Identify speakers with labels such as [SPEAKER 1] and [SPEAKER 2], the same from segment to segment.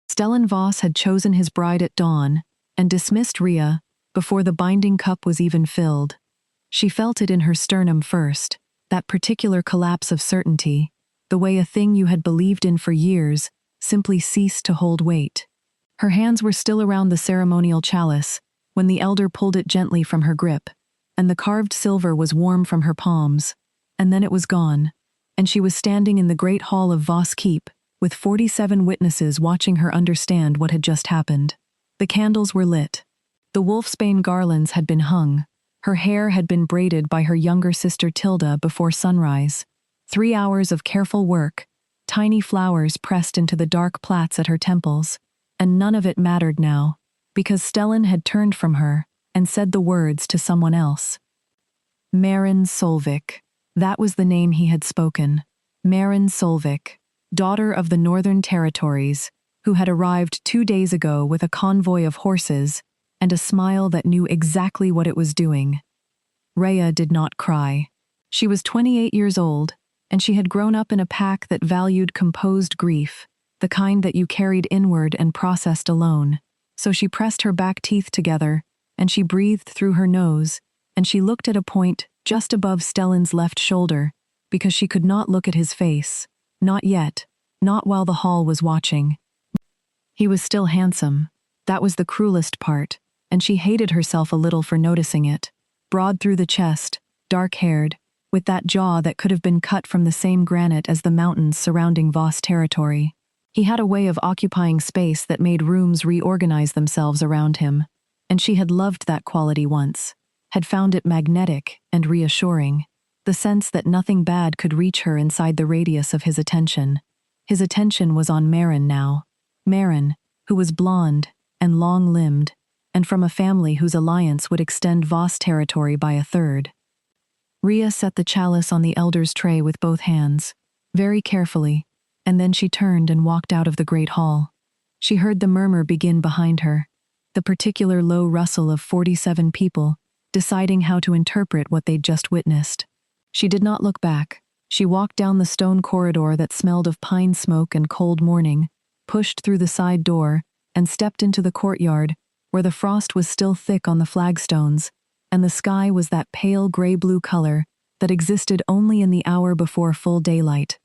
[SPEAKER 1] Stellan Voss had chosen his bride at dawn and dismissed Rhea before the binding cup was even filled. She felt it in her sternum first, that particular collapse of certainty, the way a thing you had believed in for years simply ceased to hold weight. Her hands were still around the ceremonial chalice when the elder pulled it gently from her grip, and the carved silver was warm from her palms, and then it was gone, and she was standing in the great hall of Voss Keep, with 47 witnesses watching her understand what had just happened. The candles were lit. The wolfsbane garlands had been hung. Her hair had been braided by her younger sister Tilda before sunrise. 3 hours of careful work, tiny flowers pressed into the dark plaits at her temples, and none of it mattered now, because Stellan had turned from her and said the words to someone else. Maren Solvik. That was the name he had spoken. Maren Solvik, daughter of the Northern Territories, who had arrived 2 days ago with a convoy of horses and a smile that knew exactly what it was doing. Rhea did not cry. She was 28 years old, and she had grown up in a pack that valued composed grief, the kind that you carried inward and processed alone. So she pressed her back teeth together, and she breathed through her nose, and she looked at a point just above Stellan's left shoulder, because she could not look at his face. Not yet, not while the hall was watching. He was still handsome. That was the cruelest part, and she hated herself a little for noticing it. Broad through the chest, dark-haired, with that jaw that could have been cut from the same granite as the mountains surrounding Voss territory. He had a way of occupying space that made rooms reorganize themselves around him, and she had loved that quality once, had found it magnetic and reassuring, the sense that nothing bad could reach her inside the radius of his attention. His attention was on Maren now. Maren, who was blonde and long-limbed, and from a family whose alliance would extend Voss territory by a third. Rhea set the chalice on the elder's tray with both hands, very carefully, and then she turned and walked out of the great hall. She heard the murmur begin behind her, the particular low rustle of 47 people deciding how to interpret what they'd just witnessed. She did not look back. She walked down the stone corridor that smelled of pine smoke and cold morning, pushed through the side door, and stepped into the courtyard, where the frost was still thick on the flagstones, and the sky was that pale gray-blue color that existed only in the hour before full daylight.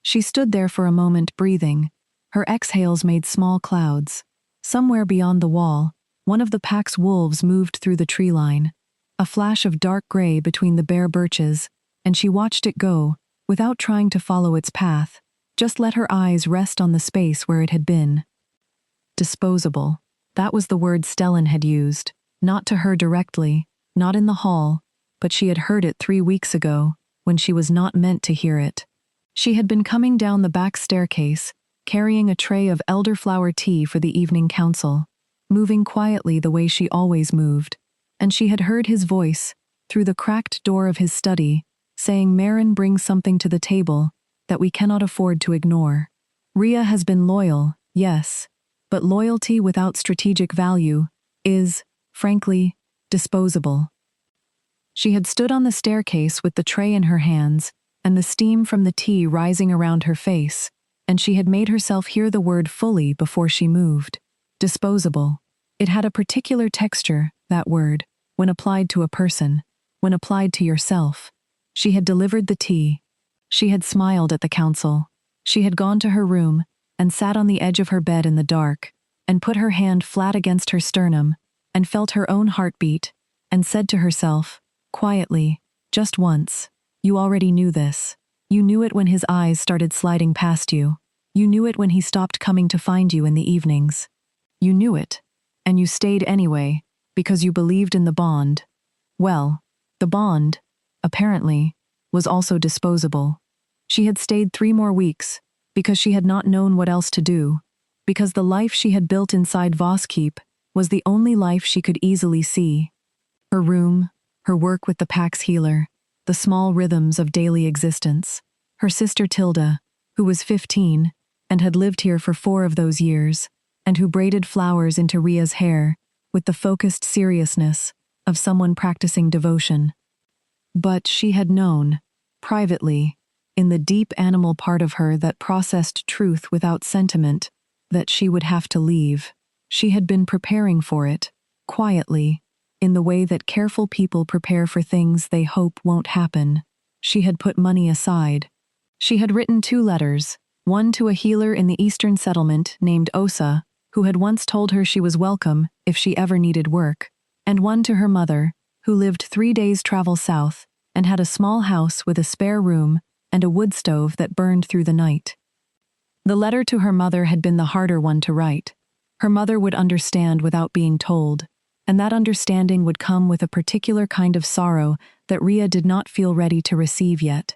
[SPEAKER 1] She stood there for a moment breathing. Her exhales made small clouds. Somewhere beyond the wall, one of the pack's wolves moved through the tree line, a flash of dark gray between the bare birches, and she watched it go, without trying to follow its path, just let her eyes rest on the space where it had been. Disposable. That was the word Stellan had used, not to her directly, not in the hall, but she had heard it 3 weeks ago, when she was not meant to hear it. She had been coming down the back staircase, carrying a tray of elderflower tea for the evening council, moving quietly the way she always moved, and she had heard his voice, through the cracked door of his study, saying Maren brings something to the table that we cannot afford to ignore. Rhea has been loyal, yes, but loyalty without strategic value is, frankly, disposable. She had stood on the staircase with the tray in her hands and the steam from the tea rising around her face, and she had made herself hear the word fully before she moved. Disposable. It had a particular texture, that word, when applied to a person, when applied to yourself. She had delivered the tea. She had smiled at the council. She had gone to her room and sat on the edge of her bed in the dark, and put her hand flat against her sternum, and felt her own heartbeat, and said to herself, quietly, just once, you already knew this. You knew it when his eyes started sliding past you. You knew it when he stopped coming to find you in the evenings. You knew it, and you stayed anyway, because you believed in the bond. Well, the bond, apparently, was also disposable. She had stayed 3 more weeks, because she had not known what else to do, because the life she had built inside Voss Keep was the only life she could easily see. Her room, her work with the pack's healer, the small rhythms of daily existence. Her sister Tilda, who was 15 and had lived here for 4 of those years, and who braided flowers into Rhea's hair with the focused seriousness of someone practicing devotion. But she had known, privately, in the deep animal part of her that processed truth without sentiment, that she would have to leave. She had been preparing for it, quietly, in the way that careful people prepare for things they hope won't happen. She had put money aside. She had written 2 letters, one to a healer in the Eastern settlement named Osa, who had once told her she was welcome if she ever needed work, and one to her mother, who lived 3 days' travel south and had a small house with a spare room and a wood stove that burned through the night. The letter to her mother had been the harder one to write. Her mother would understand without being told, and that understanding would come with a particular kind of sorrow that Rhea did not feel ready to receive yet.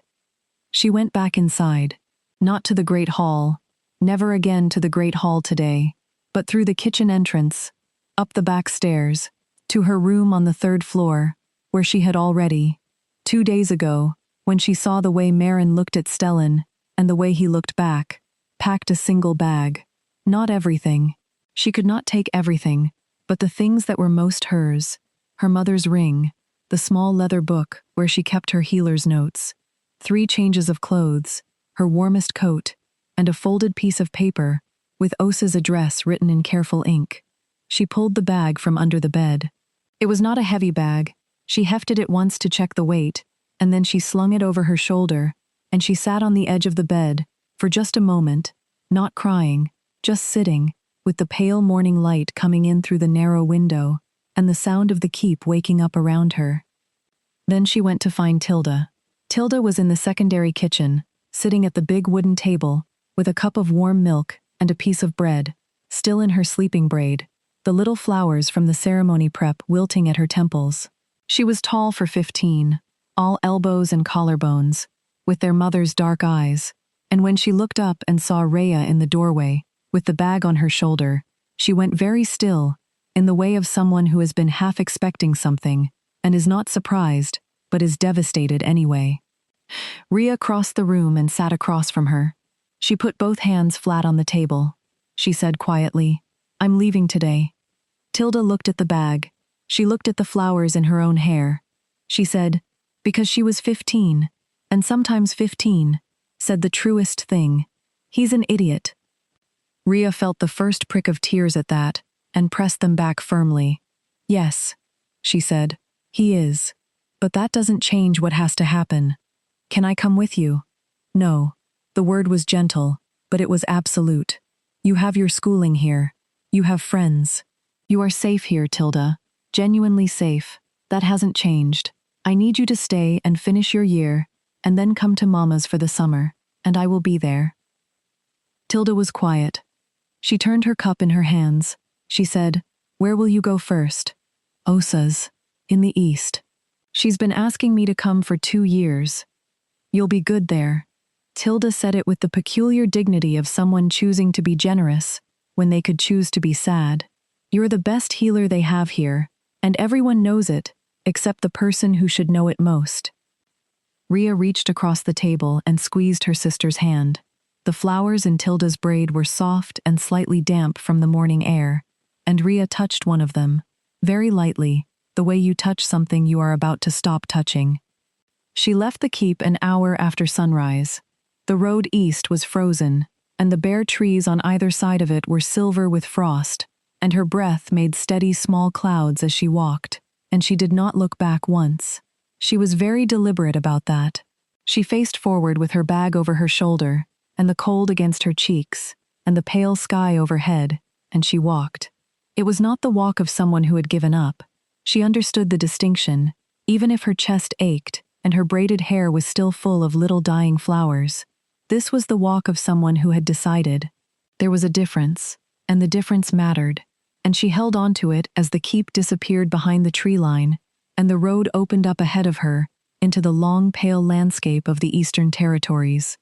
[SPEAKER 1] She went back inside, not to the great hall, never again to the great hall today, but through the kitchen entrance, up the back stairs, to her room on the 3rd floor, where she had already, 2 days ago, when she saw the way Marin looked at Stellan and the way he looked back, packed a single bag. Not everything. She could not take everything, but the things that were most hers: her mother's ring, the small leather book where she kept her healer's notes, 3 changes of clothes, her warmest coat, and a folded piece of paper with Osa's address written in careful ink. She pulled the bag from under the bed. It was not a heavy bag. She hefted it once to check the weight, and then she slung it over her shoulder, and she sat on the edge of the bed for just a moment, not crying, just sitting, with the pale morning light coming in through the narrow window, and the sound of the keep waking up around her. Then she went to find Tilda. Tilda was in the secondary kitchen, sitting at the big wooden table, with a cup of warm milk and a piece of bread, still in her sleeping braid, the little flowers from the ceremony prep wilting at her temples. She was tall for 15, all elbows and collarbones, with their mother's dark eyes, and when she looked up and saw Rhea in the doorway, with the bag on her shoulder, she went very still, in the way of someone who has been half expecting something, and is not surprised, but is devastated anyway. Rhea crossed the room and sat across from her. She put both hands flat on the table. She said quietly, "I'm leaving today." Tilda looked at the bag. She looked at the flowers in her own hair. She said, because she was 15, and sometimes 15, said the truest thing. He's an idiot. Rhea felt the first prick of tears at that, and pressed them back firmly. Yes, she said, he is. But that doesn't change what has to happen. Can I come with you? No. The word was gentle, but it was absolute. You have your schooling here. You have friends. You are safe here, Tilda. Genuinely safe. That hasn't changed. I need you to stay and finish your year, and then come to Mama's for the summer, and I will be there. Tilda was quiet. She turned her cup in her hands. She said, "Where will you go first?" "Osa's, in the east. She's been asking me to come for 2 years. You'll be good there." Tilda said it with the peculiar dignity of someone choosing to be generous when they could choose to be sad. You're the best healer they have here, and everyone knows it, except the person who should know it most. Rhea reached across the table and squeezed her sister's hand. The flowers in Tilda's braid were soft and slightly damp from the morning air, and Rhea touched one of them, very lightly, the way you touch something you are about to stop touching. She left the keep an hour after sunrise. The road east was frozen, and the bare trees on either side of it were silver with frost, and her breath made steady small clouds as she walked, and she did not look back once. She was very deliberate about that. She faced forward with her bag over her shoulder, and the cold against her cheeks, and the pale sky overhead, and she walked. It was not the walk of someone who had given up. She understood the distinction, even if her chest ached, and her braided hair was still full of little dying flowers. This was the walk of someone who had decided. There was a difference, and the difference mattered, and she held on to it as the keep disappeared behind the tree line, and the road opened up ahead of her into the long pale landscape of the Eastern Territories.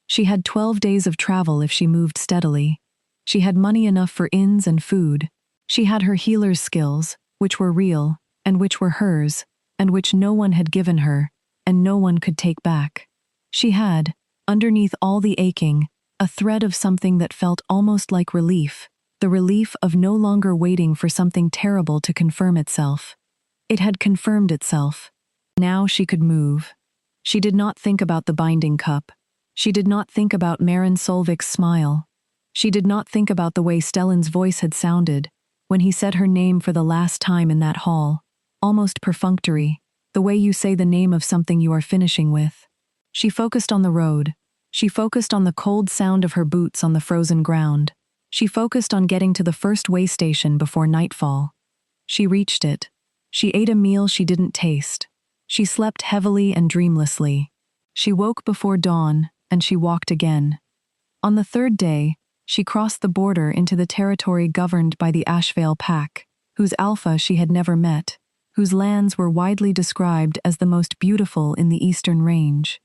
[SPEAKER 1] She had 12 days of travel if she moved steadily. She had money enough for inns and food. She had her healer's skills, which were real, and which were hers, and which no one had given her, and no one could take back. She had, underneath all the aching, a thread of something that felt almost like relief, the relief of no longer waiting for something terrible to confirm itself. It had confirmed itself. Now she could move. She did not think about the binding cup. She did not think about Marin Solvik's smile. She did not think about the way Stellan's voice had sounded when he said her name for the last time in that hall, almost perfunctory, the way you say the name of something you are finishing with. She focused on the road. She focused on the cold sound of her boots on the frozen ground. She focused on getting to the first way station before nightfall. She reached it. She ate a meal she didn't taste. She slept heavily and dreamlessly. She woke before dawn, and she walked again. On the third day, she crossed the border into the territory governed by the Ashvale Pack, whose alpha she had never met, whose lands were widely described as the most beautiful in the Eastern Range.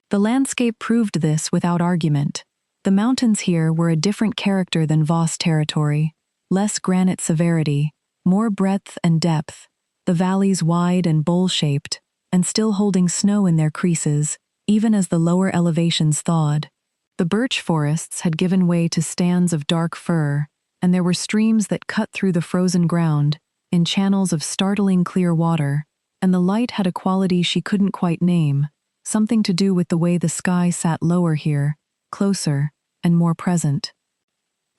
[SPEAKER 1] The landscape proved this without argument. The mountains here were a different character than Voss territory, less granite severity, more breadth and depth, the valleys wide and bowl-shaped, and still holding snow in their creases, even as the lower elevations thawed. The birch forests had given way to stands of dark fir, and there were streams that cut through the frozen ground, in channels of startling clear water, and the light had a quality she couldn't quite name, something to do with the way the sky sat lower here, closer, and more present.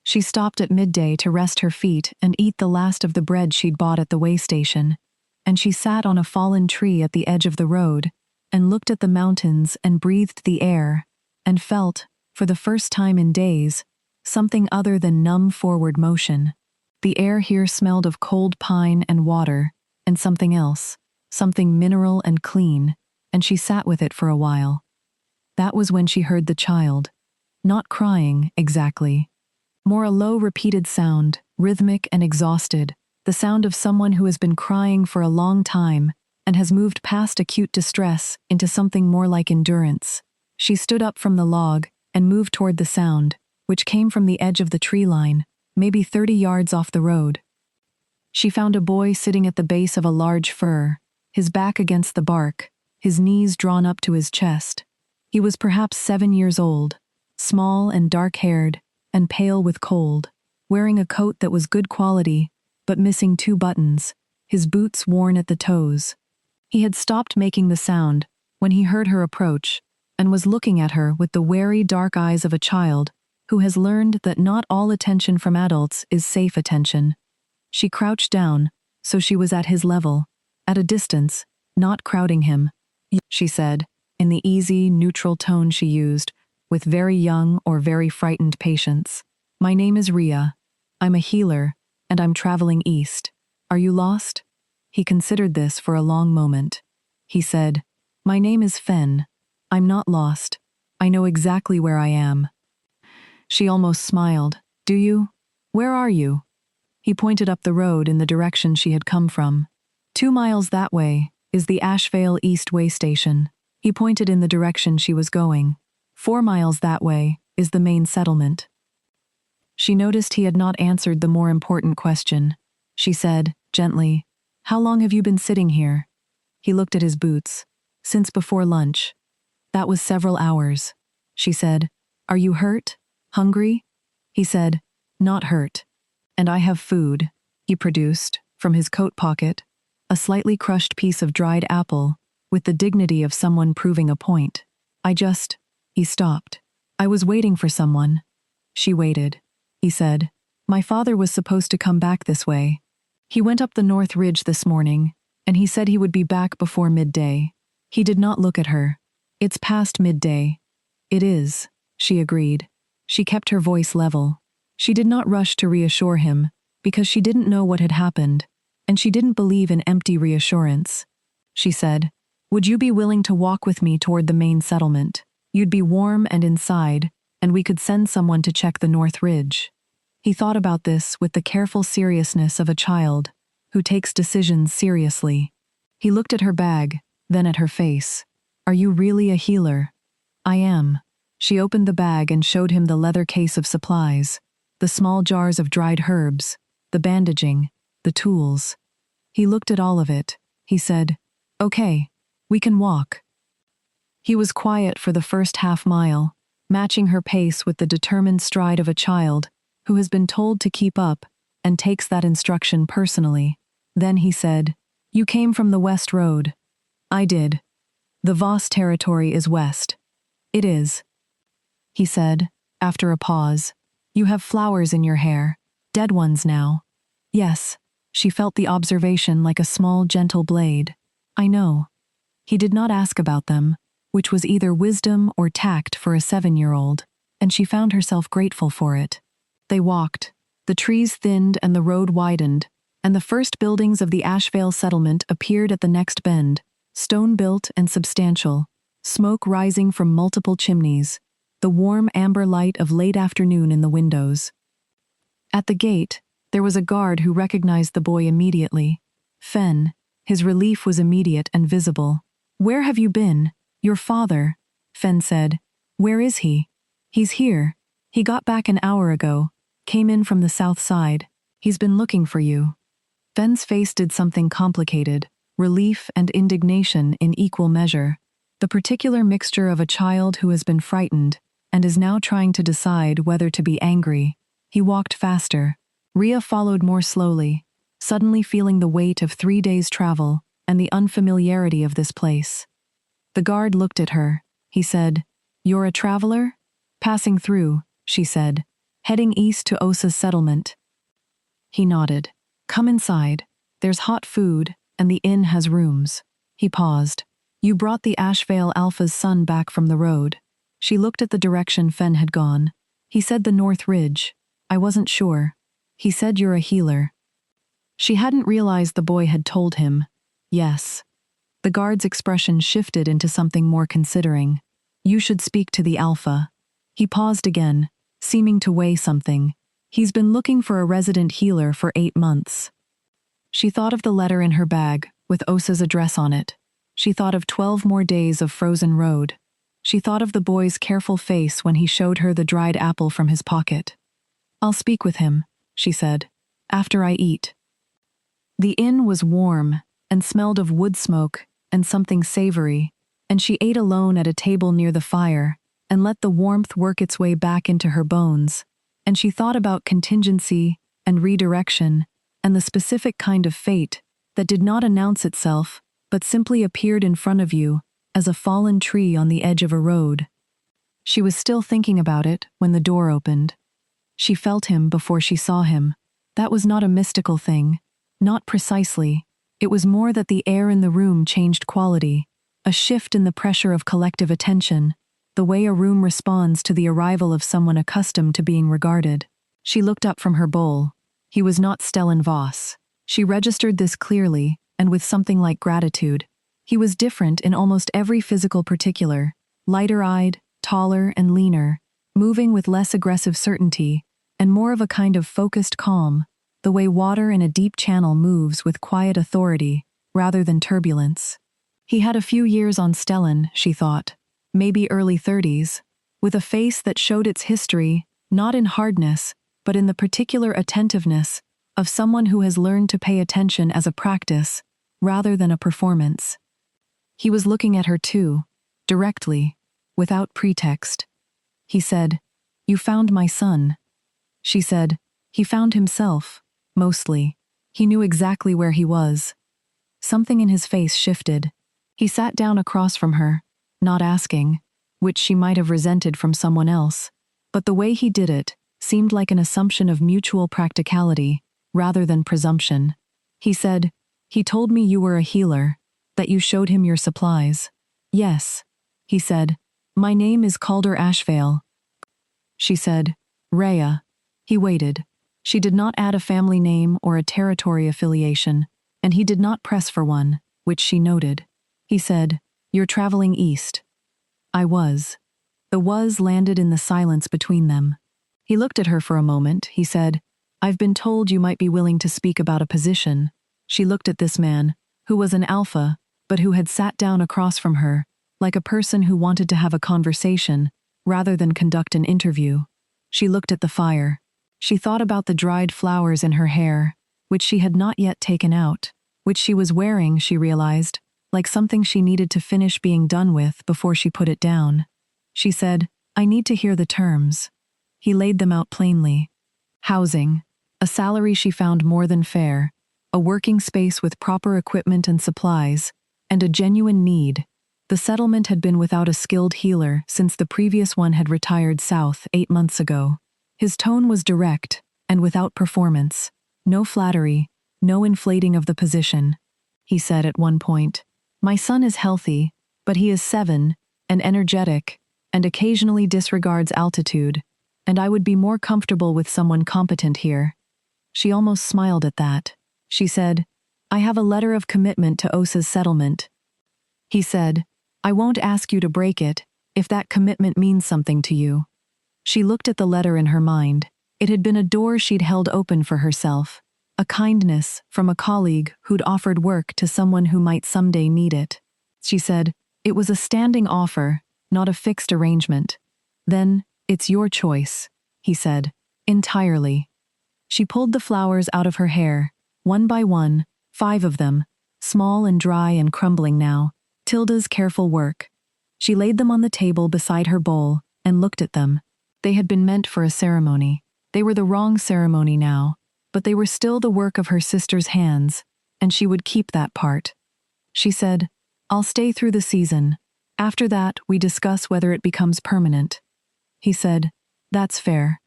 [SPEAKER 1] She stopped at midday to rest her feet and eat the last of the bread she'd bought at the way station, and she sat on a fallen tree at the edge of the road, and looked at the mountains and breathed the air, and felt, for the first time in days, something other than numb forward motion. The air here smelled of cold pine and water, and something else, something mineral and clean, and she sat with it for a while. That was when she heard the child. Not crying, exactly. More a low repeated sound, rhythmic and exhausted, the sound of someone who has been crying for a long time and has moved past acute distress into something more like endurance. She stood up from the log and moved toward the sound, which came from the edge of the tree line, maybe 30 yards off the road. She found a boy sitting at the base of a large fir, his back against the bark, his knees drawn up to his chest. He was perhaps 7 years old, small and dark-haired, and pale with cold, wearing a coat that was good quality, but missing 2 buttons, his boots worn at the toes. He had stopped making the sound when he heard her approach, and was looking at her with the wary dark eyes of a child who has learned that not all attention from adults is safe attention. She crouched down, so she was at his level, at a distance, not crowding him. She said, in the easy, neutral tone she used, with very young or very frightened patience. My name is Ria. I'm a healer, and I'm traveling east. Are you lost? He considered this for a long moment. He said, My name is Fen. I'm not lost. I know exactly where I am. She almost smiled. Do you? Where are you? He pointed up the road in the direction she had come from. 2 miles that way is the Ashvale East Way Station. He pointed in the direction she was going. 4 miles that way is the main settlement. She noticed he had not answered the more important question. She said, gently, How long have you been sitting here? He looked at his boots. Since before lunch. That was several hours. She said, Are you hurt? Hungry? He said, Not hurt. And I have food. He produced, from his coat pocket, a slightly crushed piece of dried apple, with the dignity of someone proving a point. He stopped. I was waiting for someone. She waited. He said, My father was supposed to come back this way. He went up the North Ridge this morning, and he said he would be back before midday. He did not look at her. It's past midday. It is, she agreed. She kept her voice level. She did not rush to reassure him, because she didn't know what had happened, and she didn't believe in empty reassurance. She said, Would you be willing to walk with me toward the main settlement? You'd be warm and inside, and we could send someone to check the North Ridge. He thought about this with the careful seriousness of a child who takes decisions seriously. He looked at her bag, then at her face. Are you really a healer? I am. She opened the bag and showed him the leather case of supplies, the small jars of dried herbs, the bandaging, the tools. He looked at all of it. He said, Okay, we can walk. He was quiet for the first half-mile, matching her pace with the determined stride of a child who has been told to keep up and takes that instruction personally. Then he said, You came from the West Road. I did. The Voss territory is west. It is. He said, after a pause. You have flowers in your hair. Dead ones now. Yes. She felt the observation like a small, gentle blade. I know. He did not ask about them, which was either wisdom or tact for a 7-year-old, and she found herself grateful for it. They walked. The trees thinned and the road widened, and the first buildings of the Ashvale settlement appeared at the next bend, stone-built and substantial, smoke rising from multiple chimneys, the warm amber light of late afternoon in the windows. At the gate, there was a guard who recognized the boy immediately. Fen. His relief was immediate and visible. Where have you been? Your father, Fen said. Where is he? He's here. He got back an hour ago, came in from the south side. He's been looking for you. Fen's face did something complicated, relief and indignation in equal measure, the particular mixture of a child who has been frightened and is now trying to decide whether to be angry. He walked faster. Rhea followed more slowly, suddenly feeling the weight of 3 days' travel and the unfamiliarity of this place. The guard looked at her. He said, You're a traveler? Passing through, she said, heading east to Osa's settlement. He nodded. Come inside. There's hot food, and the inn has rooms. He paused. You brought the Ashvale Alpha's son back from the road. She looked at the direction Fen had gone. He said the North Ridge. I wasn't sure. He said you're a healer. She hadn't realized the boy had told him. Yes. The guard's expression shifted into something more considering. You should speak to the Alpha. He paused again, seeming to weigh something. He's been looking for a resident healer for 8 months. She thought of the letter in her bag, with Osa's address on it. She thought of 12 more days of frozen road. She thought of the boy's careful face when he showed her the dried apple from his pocket. I'll speak with him, she said, after I eat. The inn was warm and smelled of wood smoke and something savory, and she ate alone at a table near the fire and let the warmth work its way back into her bones, and she thought about contingency and redirection and the specific kind of fate that did not announce itself but simply appeared in front of you as a fallen tree on the edge of a road. She was still thinking about it when the door opened. She felt him before she saw him. That was not a mystical thing. Not precisely. It was more that the air in the room changed quality, a shift in the pressure of collective attention, the way a room responds to the arrival of someone accustomed to being regarded. She looked up from her bowl. He was not Stellan Voss. She registered this clearly, and with something like gratitude. He was different in almost every physical particular, lighter-eyed, taller and leaner, moving with less aggressive certainty, and more of a kind of focused calm, the way water in a deep channel moves with quiet authority, rather than turbulence. He had a few years on Stellan, she thought, maybe early 30s, with a face that showed its history, not in hardness, but in the particular attentiveness of someone who has learned to pay attention as a practice, rather than a performance. He was looking at her too, directly, without pretext. He said, You found my son. She said, He found himself, mostly. He knew exactly where he was. Something in his face shifted. He sat down across from her, not asking, which she might have resented from someone else, but the way he did it seemed like an assumption of mutual practicality, rather than presumption. He said, He told me you were a healer, that you showed him your supplies. Yes, he said, My name is Calder Ashvale. She said, Rhea. He waited. She did not add a family name or a territory affiliation, and he did not press for one, which she noted. He said, You're traveling east. I was. The was landed in the silence between them. He looked at her for a moment. He said, I've been told you might be willing to speak about a position. She looked at this man, who was an alpha, but who had sat down across from her, like a person who wanted to have a conversation, rather than conduct an interview. She looked at the fire. She thought about the dried flowers in her hair, which she had not yet taken out, which she was wearing, she realized, like something she needed to finish being done with before she put it down. She said, I need to hear the terms. He laid them out plainly. Housing, a salary she found more than fair, a working space with proper equipment and supplies, and a genuine need. The settlement had been without a skilled healer since the previous one had retired south 8 months ago. His tone was direct and without performance. No flattery, no inflating of the position. He said at one point, "My son is healthy, but he is 7, and energetic, and occasionally disregards altitude, and I would be more comfortable with someone competent here." She almost smiled at that. She said, "I have a letter of commitment to Osa's settlement." He said, "I won't ask you to break it, if that commitment means something to you." She looked at the letter in her mind. It had been a door she'd held open for herself, a kindness from a colleague who'd offered work to someone who might someday need it. She said, "It was a standing offer, not a fixed arrangement." "Then, it's your choice," he said, "entirely." She pulled the flowers out of her hair, one by one, 5 of them, small and dry and crumbling now, Tilda's careful work. She laid them on the table beside her bowl and looked at them. They had been meant for a ceremony. They were the wrong ceremony now, but they were still the work of her sister's hands, and she would keep that part. She said, "I'll stay through the season. After that, we discuss whether it becomes permanent." He said, "That's fair."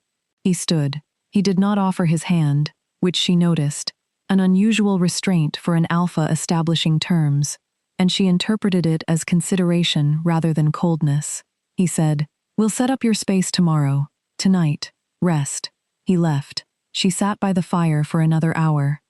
[SPEAKER 1] He stood. He did not offer his hand, which she noticed, an unusual restraint for an alpha establishing terms, and she interpreted it as consideration rather than coldness. He said, "We'll set up your space tomorrow. Tonight, rest." He left. She sat by the fire for another hour.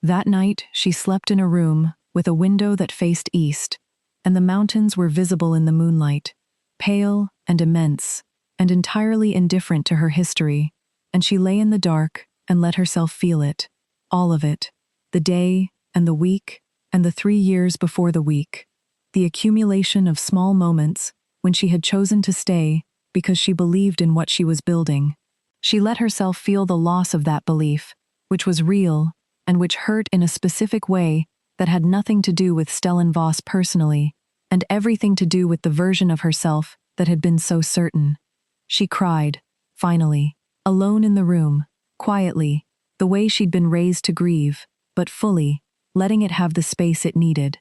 [SPEAKER 1] That night, she slept in a room with a window that faced east, and the mountains were visible in the moonlight, pale and immense, and entirely indifferent to her history, and she lay in the dark and let herself feel it, all of it, the day and the week and the 3 years before the week, the accumulation of small moments when she had chosen to stay because she believed in what she was building. She let herself feel the loss of that belief, which was real and which hurt in a specific way that had nothing to do with Stellenbosch personally, and everything to do with the version of herself that had been so certain. She cried, finally, alone in the room, quietly, the way she'd been raised to grieve, but fully, letting it have the space it needed.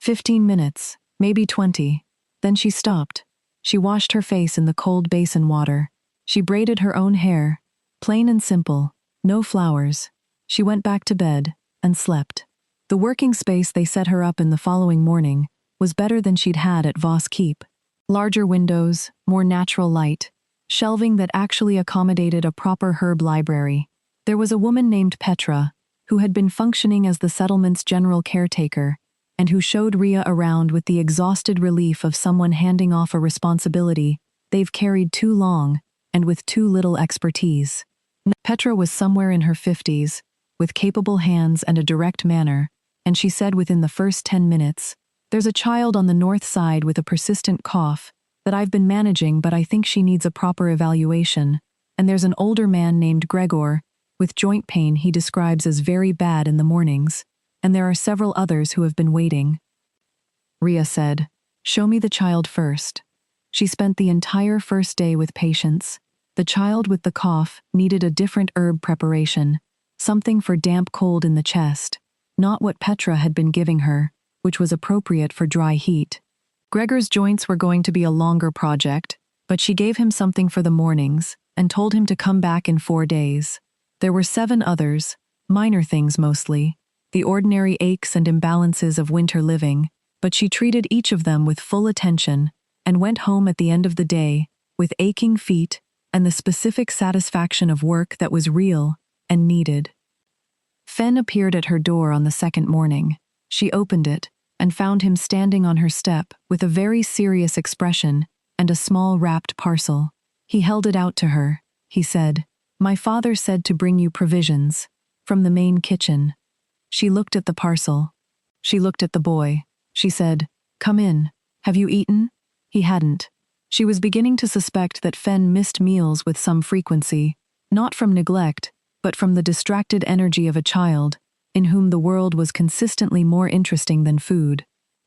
[SPEAKER 1] 15 minutes, maybe 20. Then she stopped. She washed her face in the cold basin water. She braided her own hair, plain and simple, no flowers. She went back to bed and slept. The working space they set her up in the following morning was better than she'd had at Voss Keep. Larger windows, more natural light, shelving that actually accommodated a proper herb library. There was a woman named Petra, who had been functioning as the settlement's general caretaker, and who showed Ria around with the exhausted relief of someone handing off a responsibility they've carried too long and with too little expertise. Petra was somewhere in her 50s, with capable hands and a direct manner, and she said within the first 10 minutes, "There's a child on the north side with a persistent cough that I've been managing, but I think she needs a proper evaluation, and there's an older man named Gregor with joint pain he describes as very bad in the mornings, and there are several others who have been waiting." Ria said, "Show me the child first." She spent the entire first day with patients. The child with the cough needed a different herb preparation, something for damp cold in the chest, not what Petra had been giving her, which was appropriate for dry heat. Gregor's joints were going to be a longer project, but she gave him something for the mornings and told him to come back in 4 days. There were 7 others, minor things mostly, the ordinary aches and imbalances of winter living, but she treated each of them with full attention and went home at the end of the day with aching feet and the specific satisfaction of work that was real and needed. Fen appeared at her door on the second morning. She opened it and found him standing on her step with a very serious expression and a small wrapped parcel. He held it out to her. He said, "My father said to bring you provisions from the main kitchen." She looked at the parcel. She looked at the boy. She said, "Come in. Have you eaten?" He hadn't. She was beginning to suspect that Fen missed meals with some frequency, not from neglect, but from the distracted energy of a child, in whom the world was consistently more interesting than food.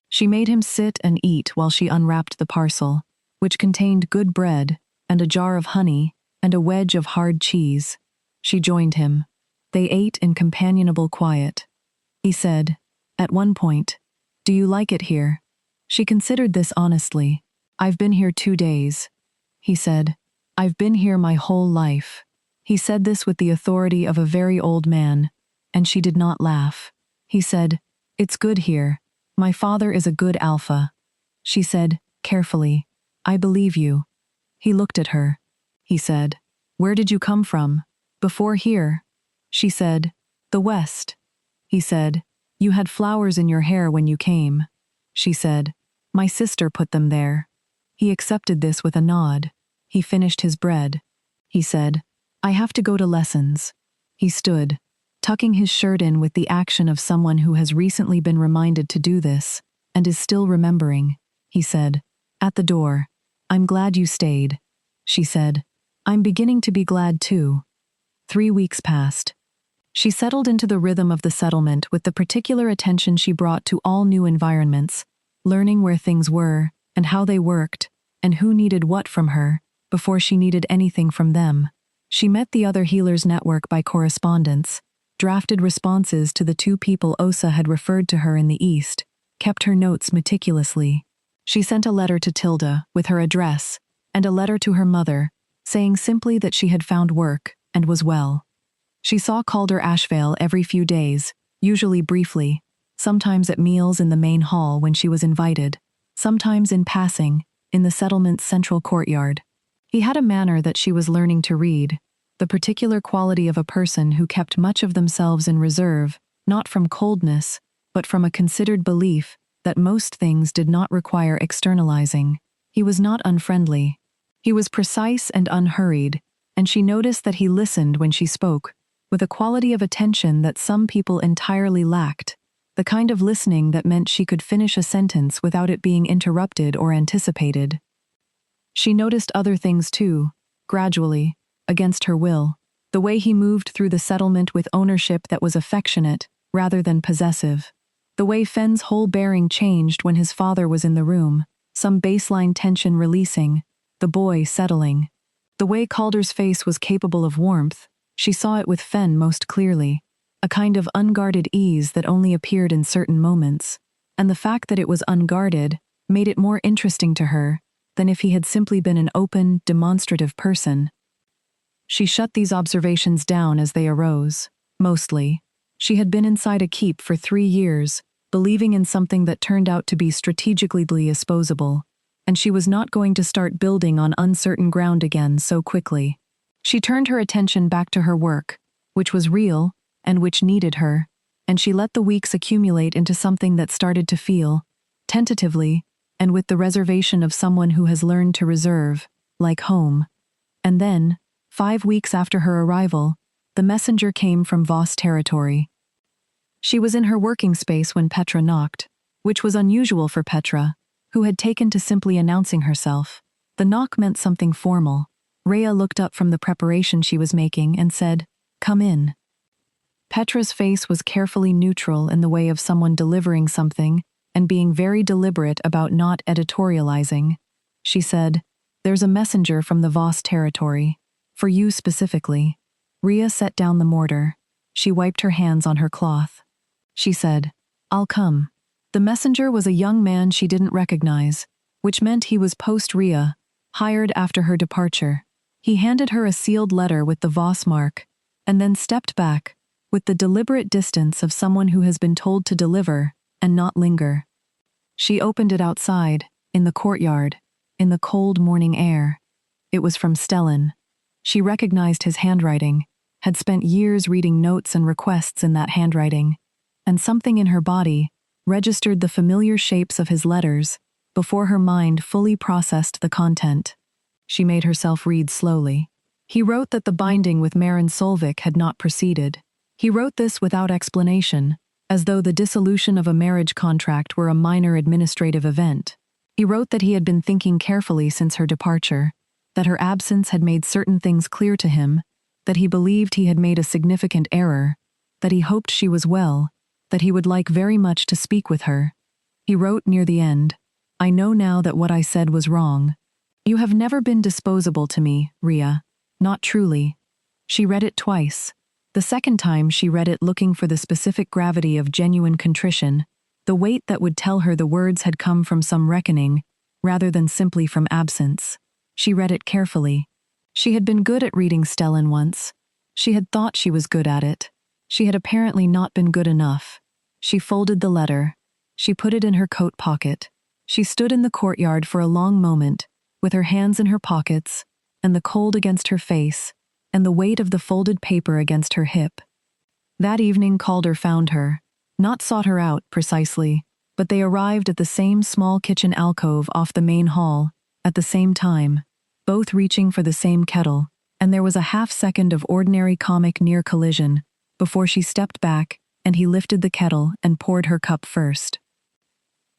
[SPEAKER 1] She made him sit and eat while she unwrapped the parcel, which contained good bread, and a jar of honey, and a wedge of hard cheese. She joined him. They ate in companionable quiet. He said, at one point, "Do you like it here?" She considered this honestly. "I've been here 2 days." He said, I've been here my whole life. He said this with the authority of a very old man, and she did not laugh. He said, "It's good here. My father is a good alpha." She said, carefully, "I believe you." He looked at her. He said, "Where did you come from? Before here?" She said, "The West." He said, "You had flowers in your hair when you came." She said, "My sister put them there." He accepted this with a nod. He finished his bread. He said, "I have to go to lessons." He stood, tucking his shirt in with the action of someone who has recently been reminded to do this, and is still remembering. He said, "At the door, I'm glad you stayed." She said, "I'm beginning to be glad too." 3 weeks passed. She settled into the rhythm of the settlement with the particular attention she brought to all new environments, learning where things were, and how they worked, and who needed what from her, before she needed anything from them. She met the other healers' network by correspondence, drafted responses to the 2 people Osa had referred to her in the East, kept her notes meticulously. She sent a letter to Tilda with her address, and a letter to her mother, saying simply that she had found work and was well. She saw Calder Ashvale every few days, usually briefly, sometimes at meals in the main hall when she was invited, sometimes in passing, in the settlement's central courtyard. He had a manner that she was learning to read, the particular quality of a person who kept much of themselves in reserve, not from coldness, but from a considered belief that most things did not require externalizing. He was not unfriendly. He was precise and unhurried, and she noticed that he listened when she spoke, with a quality of attention that some people entirely lacked, the kind of listening that meant she could finish a sentence without it being interrupted or anticipated. She noticed other things too, gradually, against her will, the way he moved through the settlement with ownership that was affectionate, rather than possessive. The way Fenn's whole bearing changed when his father was in the room, some baseline tension releasing, the boy settling. The way Calder's face was capable of warmth, she saw it with Fenn most clearly, a kind of unguarded ease that only appeared in certain moments, and the fact that it was unguarded made it more interesting to her than if he had simply been an open, demonstrative person. She shut these observations down as they arose. Mostly, she had been inside a keep for 3 years, believing in something that turned out to be strategically disposable, and she was not going to start building on uncertain ground again so quickly. She turned her attention back to her work, which was real and which needed her, and she let the weeks accumulate into something that started to feel, tentatively, and with the reservation of someone who has learned to reserve, like home. And then, 5 weeks after her arrival, the messenger came from Voss territory. She was in her working space when Petra knocked, which was unusual for Petra, who had taken to simply announcing herself. The knock meant something formal. Rhea looked up from the preparation she was making and said, "Come in." Petra's face was carefully neutral in the way of someone delivering something and being very deliberate about not editorializing. She said, "There's a messenger from the Voss territory. For you specifically." Rhea set down the mortar. She wiped her hands on her cloth. She said, "I'll come." The messenger was a young man she didn't recognize, which meant he was post-Rhea, hired after her departure. He handed her a sealed letter with the Voss mark, and then stepped back, with the deliberate distance of someone who has been told to deliver and not linger. She opened it outside, in the courtyard, in the cold morning air. It was from Stellan. She recognized his handwriting, had spent years reading notes and requests in that handwriting, and something in her body registered the familiar shapes of his letters before her mind fully processed the content. She made herself read slowly. He wrote that the binding with Maren Solvik had not proceeded. He wrote this without explanation, as though the dissolution of a marriage contract were a minor administrative event. He wrote that he had been thinking carefully since her departure, that her absence had made certain things clear to him, that he believed he had made a significant error, that he hoped she was well, that he would like very much to speak with her. He wrote near the end, "I know now that what I said was wrong. You have never been disposable to me, Rhea. Not truly." She read it twice. The second time she read it looking for the specific gravity of genuine contrition, the weight that would tell her the words had come from some reckoning, rather than simply from absence. She read it carefully. She had been good at reading Stellan once. She had thought she was good at it. She had apparently not been good enough. She folded the letter. She put it in her coat pocket. She stood in the courtyard for a long moment, with her hands in her pockets, and the cold against her face, and the weight of the folded paper against her hip. That evening Calder found her, not sought her out, precisely, but they arrived at the same small kitchen alcove off the main hall, at the same time, both reaching for the same kettle, and there was a half-second of ordinary comic near collision, before she stepped back, and he lifted the kettle and poured her cup first.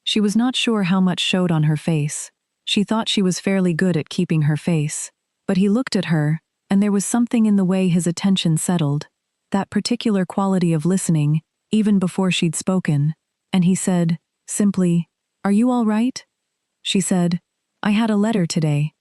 [SPEAKER 1] She was not sure how much showed on her face. She thought she was fairly good at keeping her face, but he looked at her, and there was something in the way his attention settled, that particular quality of listening, even before she'd spoken, and he said, simply, "Are you all right?" She said, "I had a letter today."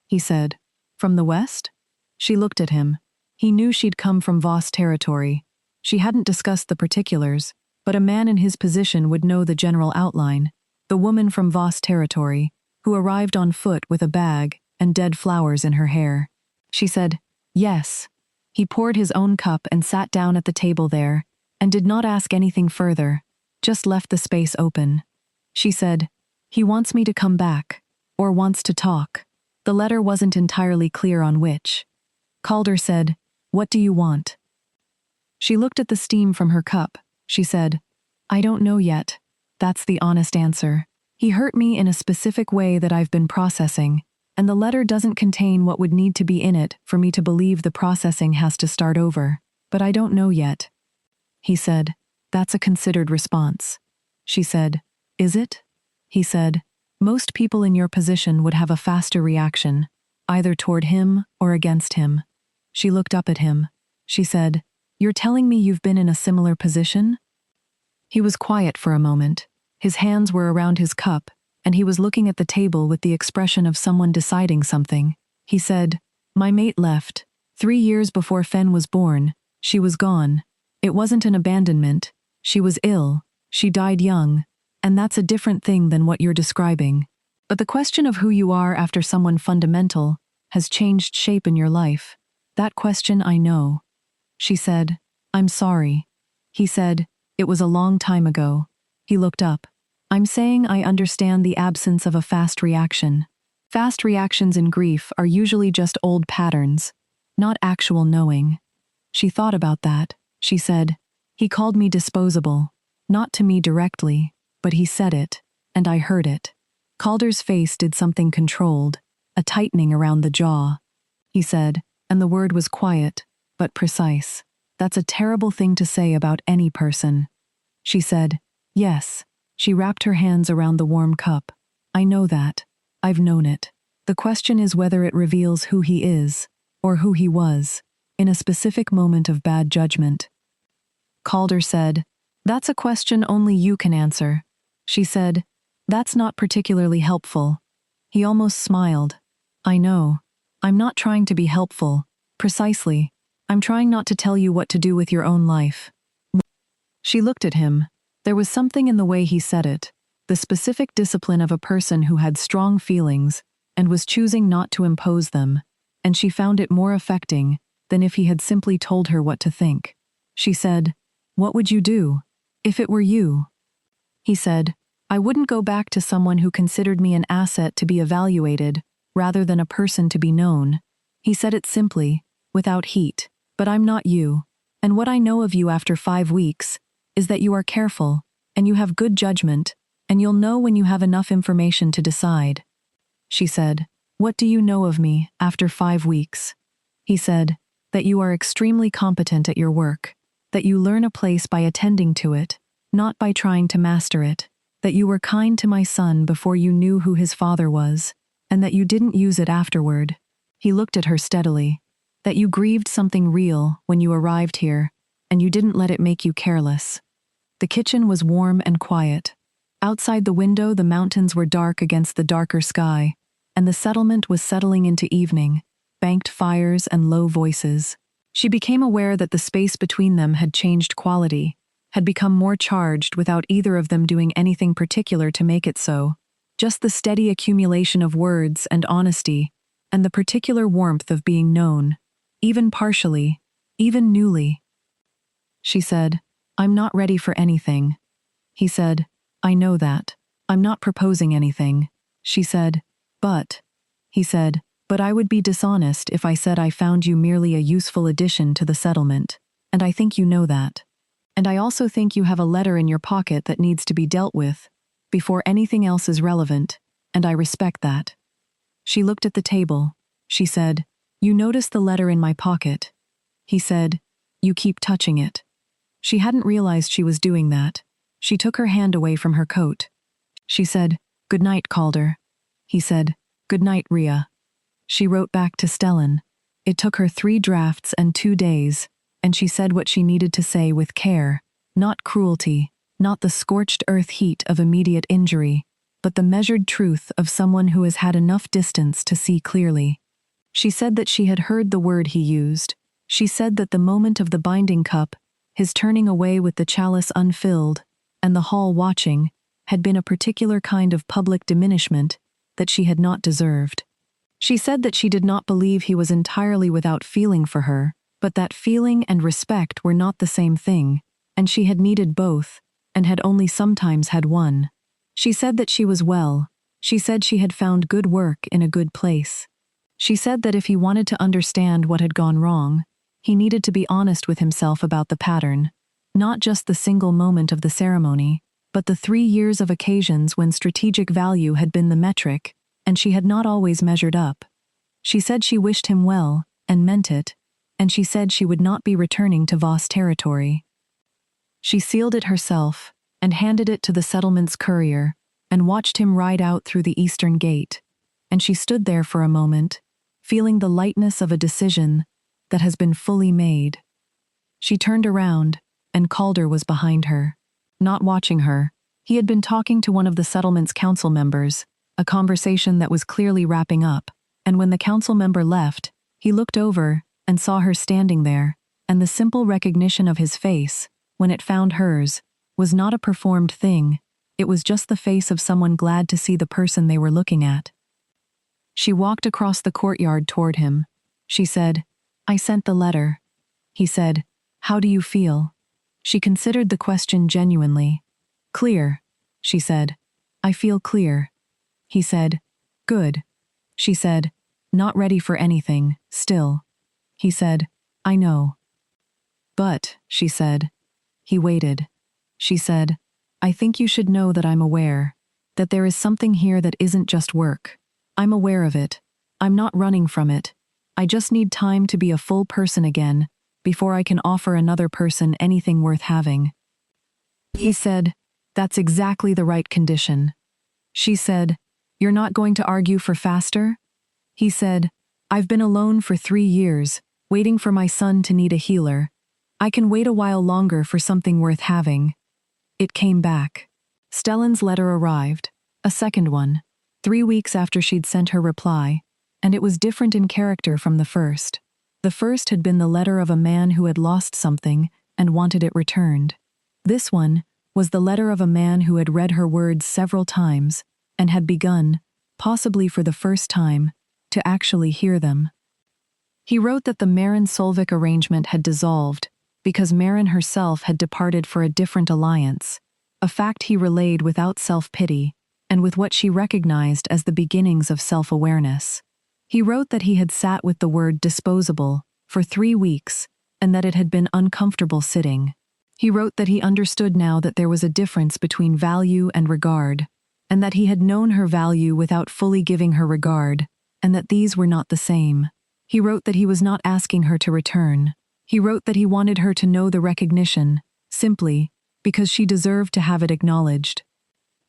[SPEAKER 1] He said, "From the West?" She looked at him. He knew she'd come from Voss territory. She hadn't discussed the particulars, but a man in his position would know the general outline, the woman from Voss territory, who arrived on foot with a bag and dead flowers in her hair. She said, "Yes." He poured his own cup and sat down at the table there, and did not ask anything further, just left the space open. She said, "He wants me to come back, or wants to talk." The letter wasn't entirely clear on which. Calder said, "What do you want?" She looked at the steam from her cup. She said, "I don't know yet. That's the honest answer. He hurt me in a specific way that I've been processing, and the letter doesn't contain what would need to be in it for me to believe the processing has to start over, but I don't know yet." He said, "That's a considered response." She said, "Is it?" He said, "Most people in your position would have a faster reaction, either toward him or against him." She looked up at him. She said, "You're telling me you've been in a similar position?" He was quiet for a moment. His hands were around his cup, and he was looking at the table with the expression of someone deciding something. He said, "My mate left. 3 years before Fen was born. She was gone. It wasn't an abandonment. She was ill. She died young. And that's a different thing than what you're describing. But the question of who you are after someone fundamental has changed shape in your life. That question I know." She said, "I'm sorry." He said, "It was a long time ago." He looked up. "I'm saying I understand the absence of a fast reaction. Fast reactions in grief are usually just old patterns, not actual knowing." She thought about that. She said, "He called me disposable. Not to me directly, but he said it, and I heard it." Calder's face did something controlled, a tightening around the jaw. He said, and the word was quiet, but precise, "That's a terrible thing to say about any person." She said, "Yes." She wrapped her hands around the warm cup. "I know that. I've known it. The question is whether it reveals who he is, or who he was, in a specific moment of bad judgment." Calder said, "That's a question only you can answer." She said, "That's not particularly helpful." He almost smiled. "I know. I'm not trying to be helpful. Precisely. I'm trying not to tell you what to do with your own life." She looked at him. There was something in the way he said it, the specific discipline of a person who had strong feelings and was choosing not to impose them, and she found it more affecting than if he had simply told her what to think. She said, "What would you do, if it were you?" He said, "I wouldn't go back to someone who considered me an asset to be evaluated, rather than a person to be known." He said it simply, without heat, "But I'm not you, and what I know of you after 5 weeks is that you are careful, and you have good judgment, and you'll know when you have enough information to decide." She said, "What do you know of me after 5 weeks?" He said, "That you are extremely competent at your work, that you learn a place by attending to it, not by trying to master it, that you were kind to my son before you knew who his father was, and that you didn't use it afterward." He looked at her steadily. "That you grieved something real when you arrived here, and you didn't let it make you careless." The kitchen was warm and quiet. Outside the window, the mountains were dark against the darker sky, and the settlement was settling into evening, banked fires and low voices. She became aware that the space between them had changed quality, had become more charged without either of them doing anything particular to make it so. Just the steady accumulation of words and honesty, and the particular warmth of being known, even partially, even newly. She said, "I'm not ready for anything." He said, "I know that. I'm not proposing anything." She said, "But," he said, "but I would be dishonest if I said I found you merely a useful addition to the settlement, and I think you know that. And I also think you have a letter in your pocket that needs to be dealt with before anything else is relevant, and I respect that." She looked at the table. She said, "You notice the letter in my pocket." He said, "You keep touching it." She hadn't realized she was doing that. She took her hand away from her coat. She said, "Good night, Calder." He said, "Good night, Rhea." She wrote back to Stellan. It took her 3 drafts and 2 days, and she said what she needed to say with care, not cruelty, not the scorched earth heat of immediate injury, but the measured truth of someone who has had enough distance to see clearly. She said that she had heard the word he used. She said that the moment of the binding cup, his turning away with the chalice unfilled, and the hall watching, had been a particular kind of public diminishment that she had not deserved. She said that she did not believe he was entirely without feeling for her, but that feeling and respect were not the same thing, and she had needed both, and had only sometimes had one. She said that she was well. She said she had found good work in a good place. She said that if he wanted to understand what had gone wrong, he needed to be honest with himself about the pattern, not just the single moment of the ceremony, but the 3 years of occasions when strategic value had been the metric, and she had not always measured up. She said she wished him well, and meant it, and she said she would not be returning to Voss territory. She sealed it herself, and handed it to the settlement's courier, and watched him ride out through the eastern gate, and she stood there for a moment, feeling the lightness of a decision that has been fully made. She turned around, and Calder was behind her. Not watching her, he had been talking to one of the settlement's council members, a conversation that was clearly wrapping up, and when the council member left, he looked over and saw her standing there, and the simple recognition of his face, when it found hers, was not a performed thing. It was just the face of someone glad to see the person they were looking at. She walked across the courtyard toward him. She said, "I sent the letter." He said, "How do you feel?" She considered the question genuinely. "Clear," she said. "I feel clear." He said, "Good." She said, "Not ready for anything, still." He said, "I know." "But," she said. He waited. She said, "I think you should know that I'm aware, that there is something here that isn't just work. I'm aware of it. I'm not running from it. I just need time to be a full person again, before I can offer another person anything worth having." He said, "That's exactly the right condition." She said, "You're not going to argue for faster?" He said, "I've been alone for 3 years, waiting for my son to need a healer. I can wait a while longer for something worth having." It came back. Stellan's letter arrived, a second one, 3 weeks after she'd sent her reply, and it was different in character from the first. The first had been the letter of a man who had lost something and wanted it returned. This one was the letter of a man who had read her words several times and had begun, possibly for the first time, to actually hear them. He wrote that the Marin-Solvik arrangement had dissolved because Marin herself had departed for a different alliance, a fact he relayed without self-pity and with what she recognized as the beginnings of self-awareness. He wrote that he had sat with the word disposable for 3 weeks and that it had been uncomfortable sitting. He wrote that he understood now that there was a difference between value and regard, and that he had known her value without fully giving her regard, and that these were not the same. He wrote that he was not asking her to return. He wrote that he wanted her to know the recognition, simply, because she deserved to have it acknowledged.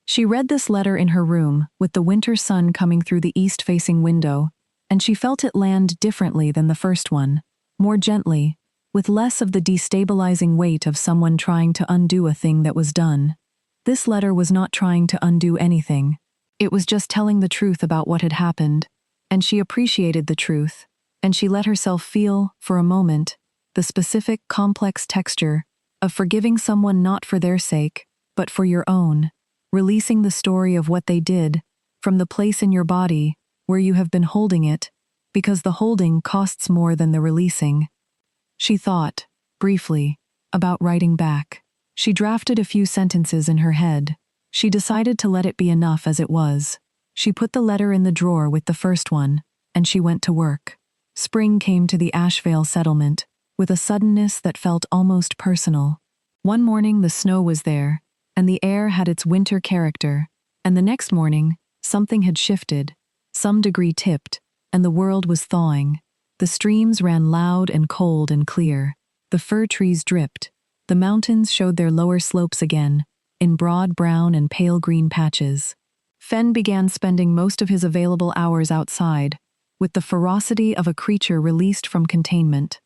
[SPEAKER 1] She read this letter in her room, with the winter sun coming through the east-facing window, and she felt it land differently than the first one, more gently, with less of the destabilizing weight of someone trying to undo a thing that was done. This letter was not trying to undo anything. It was just telling the truth about what had happened, and she appreciated the truth, and she let herself feel, for a moment, the specific, complex texture of forgiving someone not for their sake, but for your own, releasing the story of what they did from the place in your body where you have been holding it Because the holding costs more than the releasing. She thought, briefly, about writing back. She drafted a few sentences in her head. She decided to let it be enough as it was. She put the letter in the drawer with the first one, and she went to work. Spring came to the Ashvale settlement, with a suddenness that felt almost personal. One morning the snow was there, and the air had its winter character, and the next morning, something had shifted, some degree tipped, and the world was thawing. The streams ran loud and cold and clear. The fir trees dripped. The mountains showed their lower slopes again, in broad brown and pale green patches. Fen began spending most of his available hours outside, with the ferocity of a creature released from containment.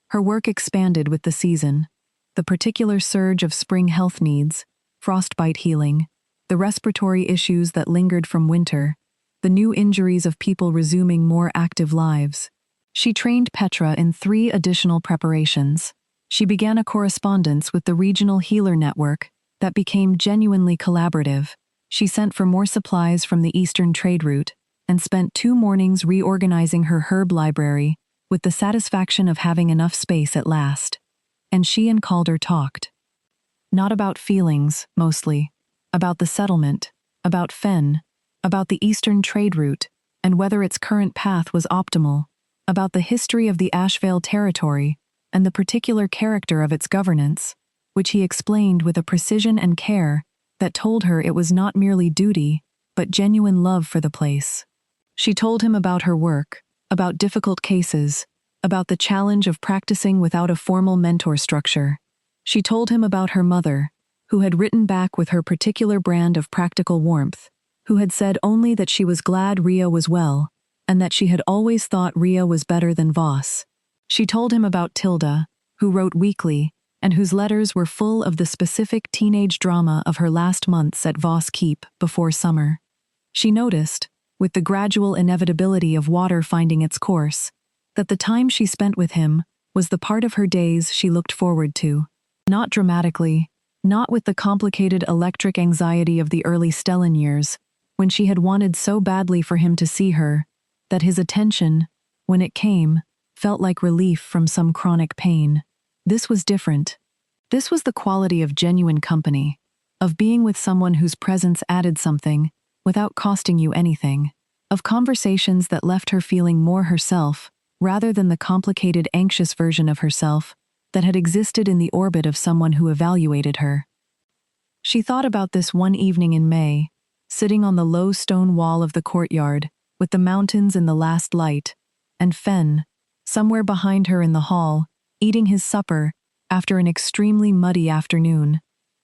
[SPEAKER 1] Her work expanded with the season. The particular surge of spring health needs, frostbite healing, the respiratory issues that lingered from winter, the new injuries of people resuming more active lives. She trained Petra in 3 additional preparations. She began a correspondence with the regional healer network that became genuinely collaborative. She sent for more supplies from the eastern trade route and spent 2 mornings reorganizing her herb library with the satisfaction of having enough space at last. And she and Calder talked. Not about feelings, mostly. About the settlement, about Fen, about the eastern trade route, and whether its current path was optimal, about the history of the Ashvale territory and the particular character of its governance, which he explained with a precision and care that told her it was not merely duty, but genuine love for the place. She told him about her work, about difficult cases, about the challenge of practicing without a formal mentor structure. She told him about her mother, who had written back with her particular brand of practical warmth, who had said only that she was glad Ria was well, and that she had always thought Ria was better than Voss. She told him about Tilda, who wrote weekly, and whose letters were full of the specific teenage drama of her last months at Voss Keep before summer. She noticed, with the gradual inevitability of water finding its course, that the time she spent with him was the part of her days she looked forward to. Not dramatically, not with the complicated electric anxiety of the early Stellan years, when she had wanted so badly for him to see her, that his attention, when it came, felt like relief from some chronic pain. This was different. This was the quality of genuine company, of being with someone whose presence added something, without costing you anything, of conversations that left her feeling more herself, rather than the complicated anxious version of herself that had existed in the orbit of someone who evaluated her. She thought about this one evening in May, sitting on the low stone wall of the courtyard, with the mountains in the last light, and Fen, somewhere behind her in the hall, eating his supper after an extremely muddy afternoon.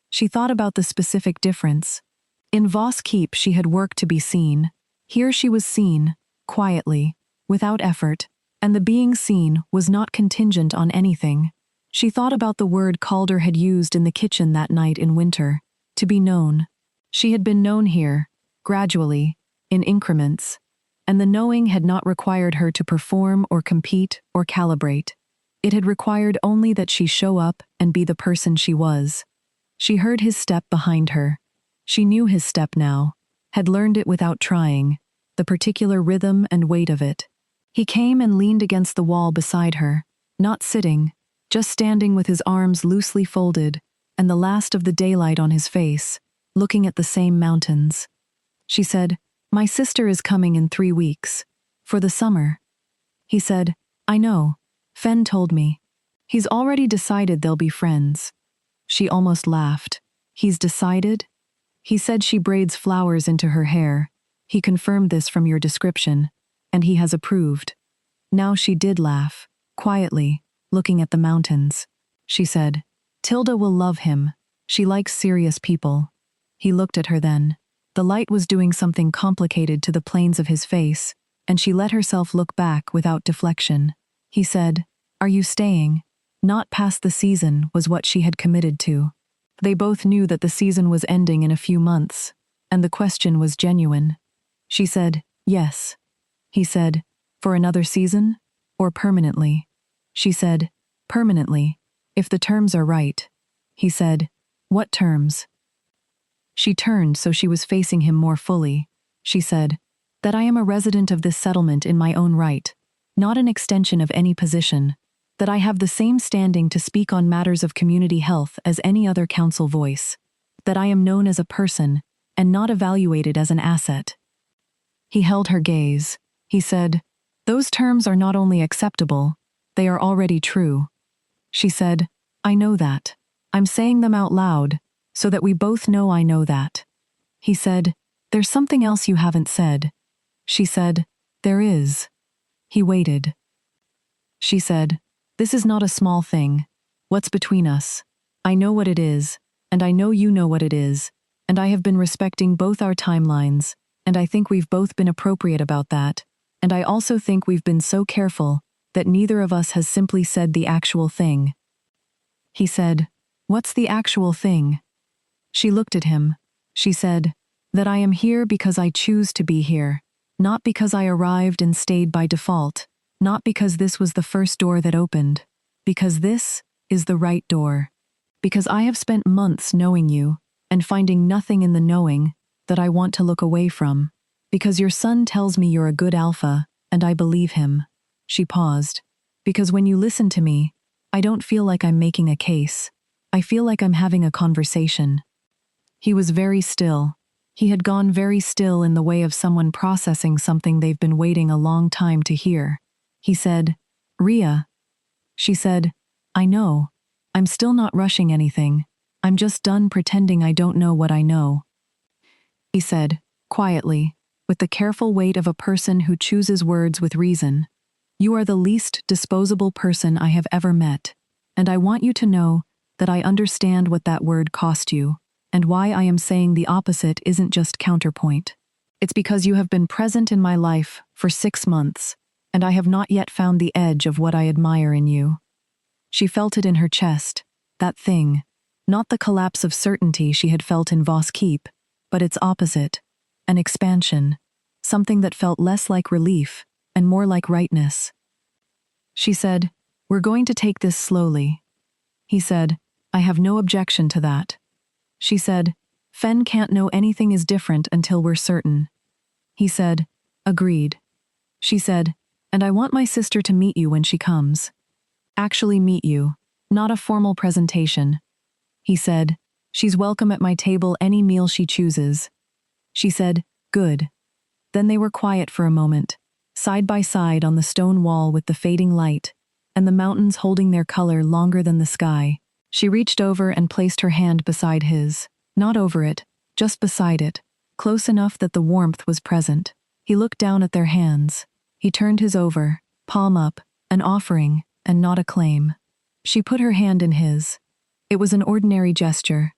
[SPEAKER 1] She thought about the specific difference. In Voss Keep she had worked to be seen. Here she was seen, quietly, without effort, and the being seen was not contingent on anything. She thought about the word Calder had used in the kitchen that night in winter, to be known. She had been known here, gradually, in increments, and the knowing had not required her to perform or compete or calibrate. It had required only that she show up and be the person she was. She heard his step behind her. She knew his step now, had learned it without trying, the particular rhythm and weight of it. He came and leaned against the wall beside her, not sitting, just standing with his arms loosely folded and the last of the daylight on his face, looking at the same mountains. She said, "My sister is coming in 3 weeks. For the summer." He said, "I know. Fen told me. He's already decided they'll be friends." She almost laughed. "He's decided?" He said she braids flowers into her hair. He confirmed this from your description, and he has approved. Now she did laugh, quietly, looking at the mountains. She said, "Tilda will love him. She likes serious people." He looked at her then. The light was doing something complicated to the planes of his face, and she let herself look back without deflection. He said, "Are you staying?" Not past the season was what she had committed to. They both knew that the season was ending in a few months, and the question was genuine. She said, "Yes." He said, "For another season? Or permanently?" She said, "Permanently, if the terms are right." He said, "What terms?" She turned so she was facing him more fully. She said, "That I am a resident of this settlement in my own right, not an extension of any position, that I have the same standing to speak on matters of community health as any other council voice, that I am known as a person and not evaluated as an asset. He held her gaze. He said, "Those terms are not only acceptable, they are already true." She said, "I know that. I'm saying them out loud, so that we both know I know that." He said, "There's something else you haven't said." She said, "There is." He waited. She said, "This is not a small thing. What's between us? I know what it is, and I know you know what it is, and I have been respecting both our timelines, and I think we've both been appropriate about that, and I also think we've been so careful that neither of us has simply said the actual thing." He said, "What's the actual thing?" She looked at him. She said, "That I am here because I choose to be here, not because I arrived and stayed by default, not because this was the first door that opened, because this is the right door, because I have spent months knowing you and finding nothing in the knowing that I want to look away from, because your son tells me you're a good alpha, and I believe him." She paused. "Because when you listen to me, I don't feel like I'm making a case. I feel like I'm having a conversation." He was very still. He had gone very still in the way of someone processing something they've been waiting a long time to hear. He said, "Rhea." She said, "I know. I'm still not rushing anything. I'm just done pretending I don't know what I know." He said, quietly, with the careful weight of a person who chooses words with reason, "You are the least disposable person I have ever met, and I want you to know that I understand what that word cost you, and why I am saying the opposite isn't just counterpoint. It's because you have been present in my life for 6 months, and I have not yet found the edge of what I admire in you." She felt it in her chest, that thing, not the collapse of certainty she had felt in Voss Keep, but its opposite, an expansion, something that felt less like relief and more like rightness. She said, "We're going to take this slowly." He said, "I have no objection to that." She said, "Fen can't know anything is different until we're certain." He said, "Agreed." She said, "And I want my sister to meet you when she comes. Actually meet you, not a formal presentation." He said, "She's welcome at my table any meal she chooses." She said, "Good." Then they were quiet for a moment, side by side on the stone wall with the fading light, and the mountains holding their color longer than the sky. She reached over and placed her hand beside his, not over it, just beside it, close enough that the warmth was present. He looked down at their hands. He turned his over, palm up, an offering, and not a claim. She put her hand in his. It was an ordinary gesture.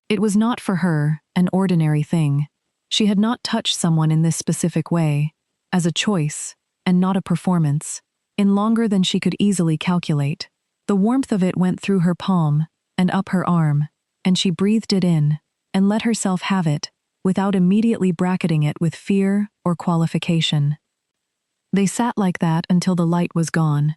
[SPEAKER 1] It was not for her, an ordinary thing. She had not touched someone in this specific way, as a choice, and not a performance, in longer than she could easily calculate. The warmth of it went through her palm, and up her arm, and she breathed it in, and let herself have it, without immediately bracketing it with fear or qualification. They sat like that until the light was gone.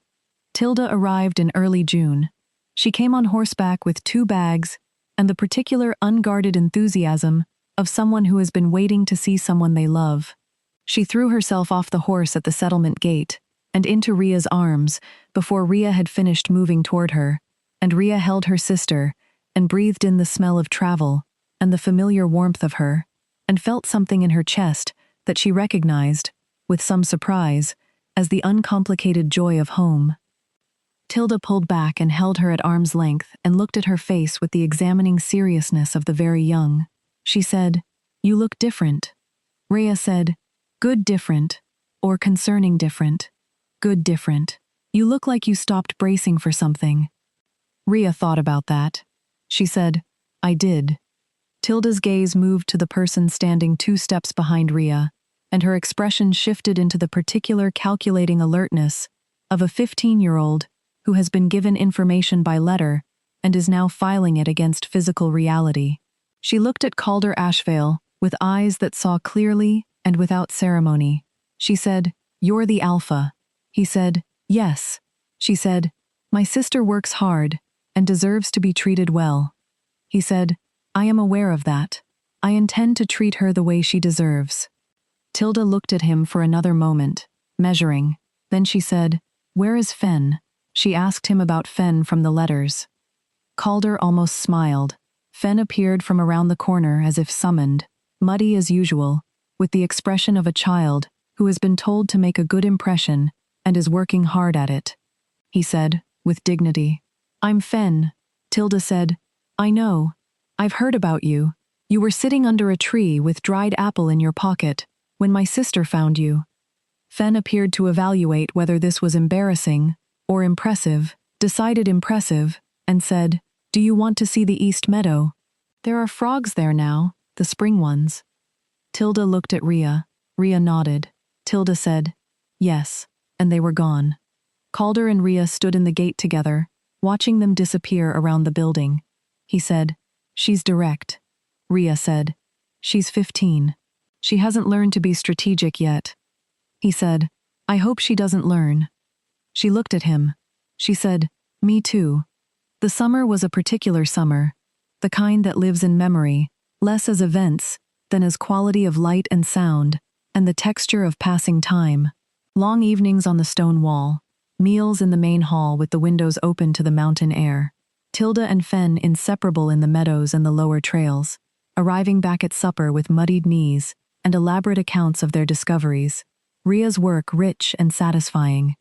[SPEAKER 1] Tilda arrived in early June. She came on horseback with 2 bags and the particular unguarded enthusiasm of someone who has been waiting to see someone they love. She threw herself off the horse at the settlement gate and into Rhea's arms before Rhea had finished moving toward her, and Rhea held her sister and breathed in the smell of travel and the familiar warmth of her, and felt something in her chest that she recognized, with some surprise, as the uncomplicated joy of home. Tilda pulled back and held her at arm's length and looked at her face with the examining seriousness of the very young. She said, "You look different." Rhea said, "Good different, or concerning different. Good different. You look like you stopped bracing for something." Rhea thought about that. She said, "I did." Tilda's gaze moved to the person standing 2 steps behind Rhea, and her expression shifted into the particular calculating alertness of a 15-year-old who has been given information by letter and is now filing it against physical reality. She looked at Calder Ashvale with eyes that saw clearly and without ceremony. She said, "You're the alpha." He said, "Yes." She said, "My sister works hard and deserves to be treated well." He said, "I am aware of that. I intend to treat her the way she deserves." Tilda looked at him for another moment, measuring, Then she said, "Where is Fen?" She asked him about Fen from the letters. Calder almost smiled. Fen appeared from around the corner as if summoned, muddy as usual, with the expression of a child who has been told to make a good impression and is working hard at it. He said, with dignity, "I'm Fen." Tilda said, "I know. I've heard about you. You were sitting under a tree with dried apple in your pocket when my sister found you." Fen appeared to evaluate whether this was embarrassing or impressive, decided impressive, and said, "Do you want to see the East Meadow? There are frogs there now, the spring ones." Tilda looked at Rhea. Rhea nodded. Tilda said, "Yes," and they were gone. Calder and Rhea stood in the gate together, watching them disappear around the building. He said, "She's direct." Rhea said, "She's 15. She hasn't learned to be strategic yet." He said, "I hope she doesn't learn." She looked at him. She said, "Me too." The summer was a particular summer, the kind that lives in memory, less as events than as quality of light and sound, and the texture of passing time. Long evenings on the stone wall, meals in the main hall with the windows open to the mountain air. Tilda and Fen inseparable in the meadows and the lower trails, arriving back at supper with muddied knees and elaborate accounts of their discoveries. Rhea's work rich and satisfying.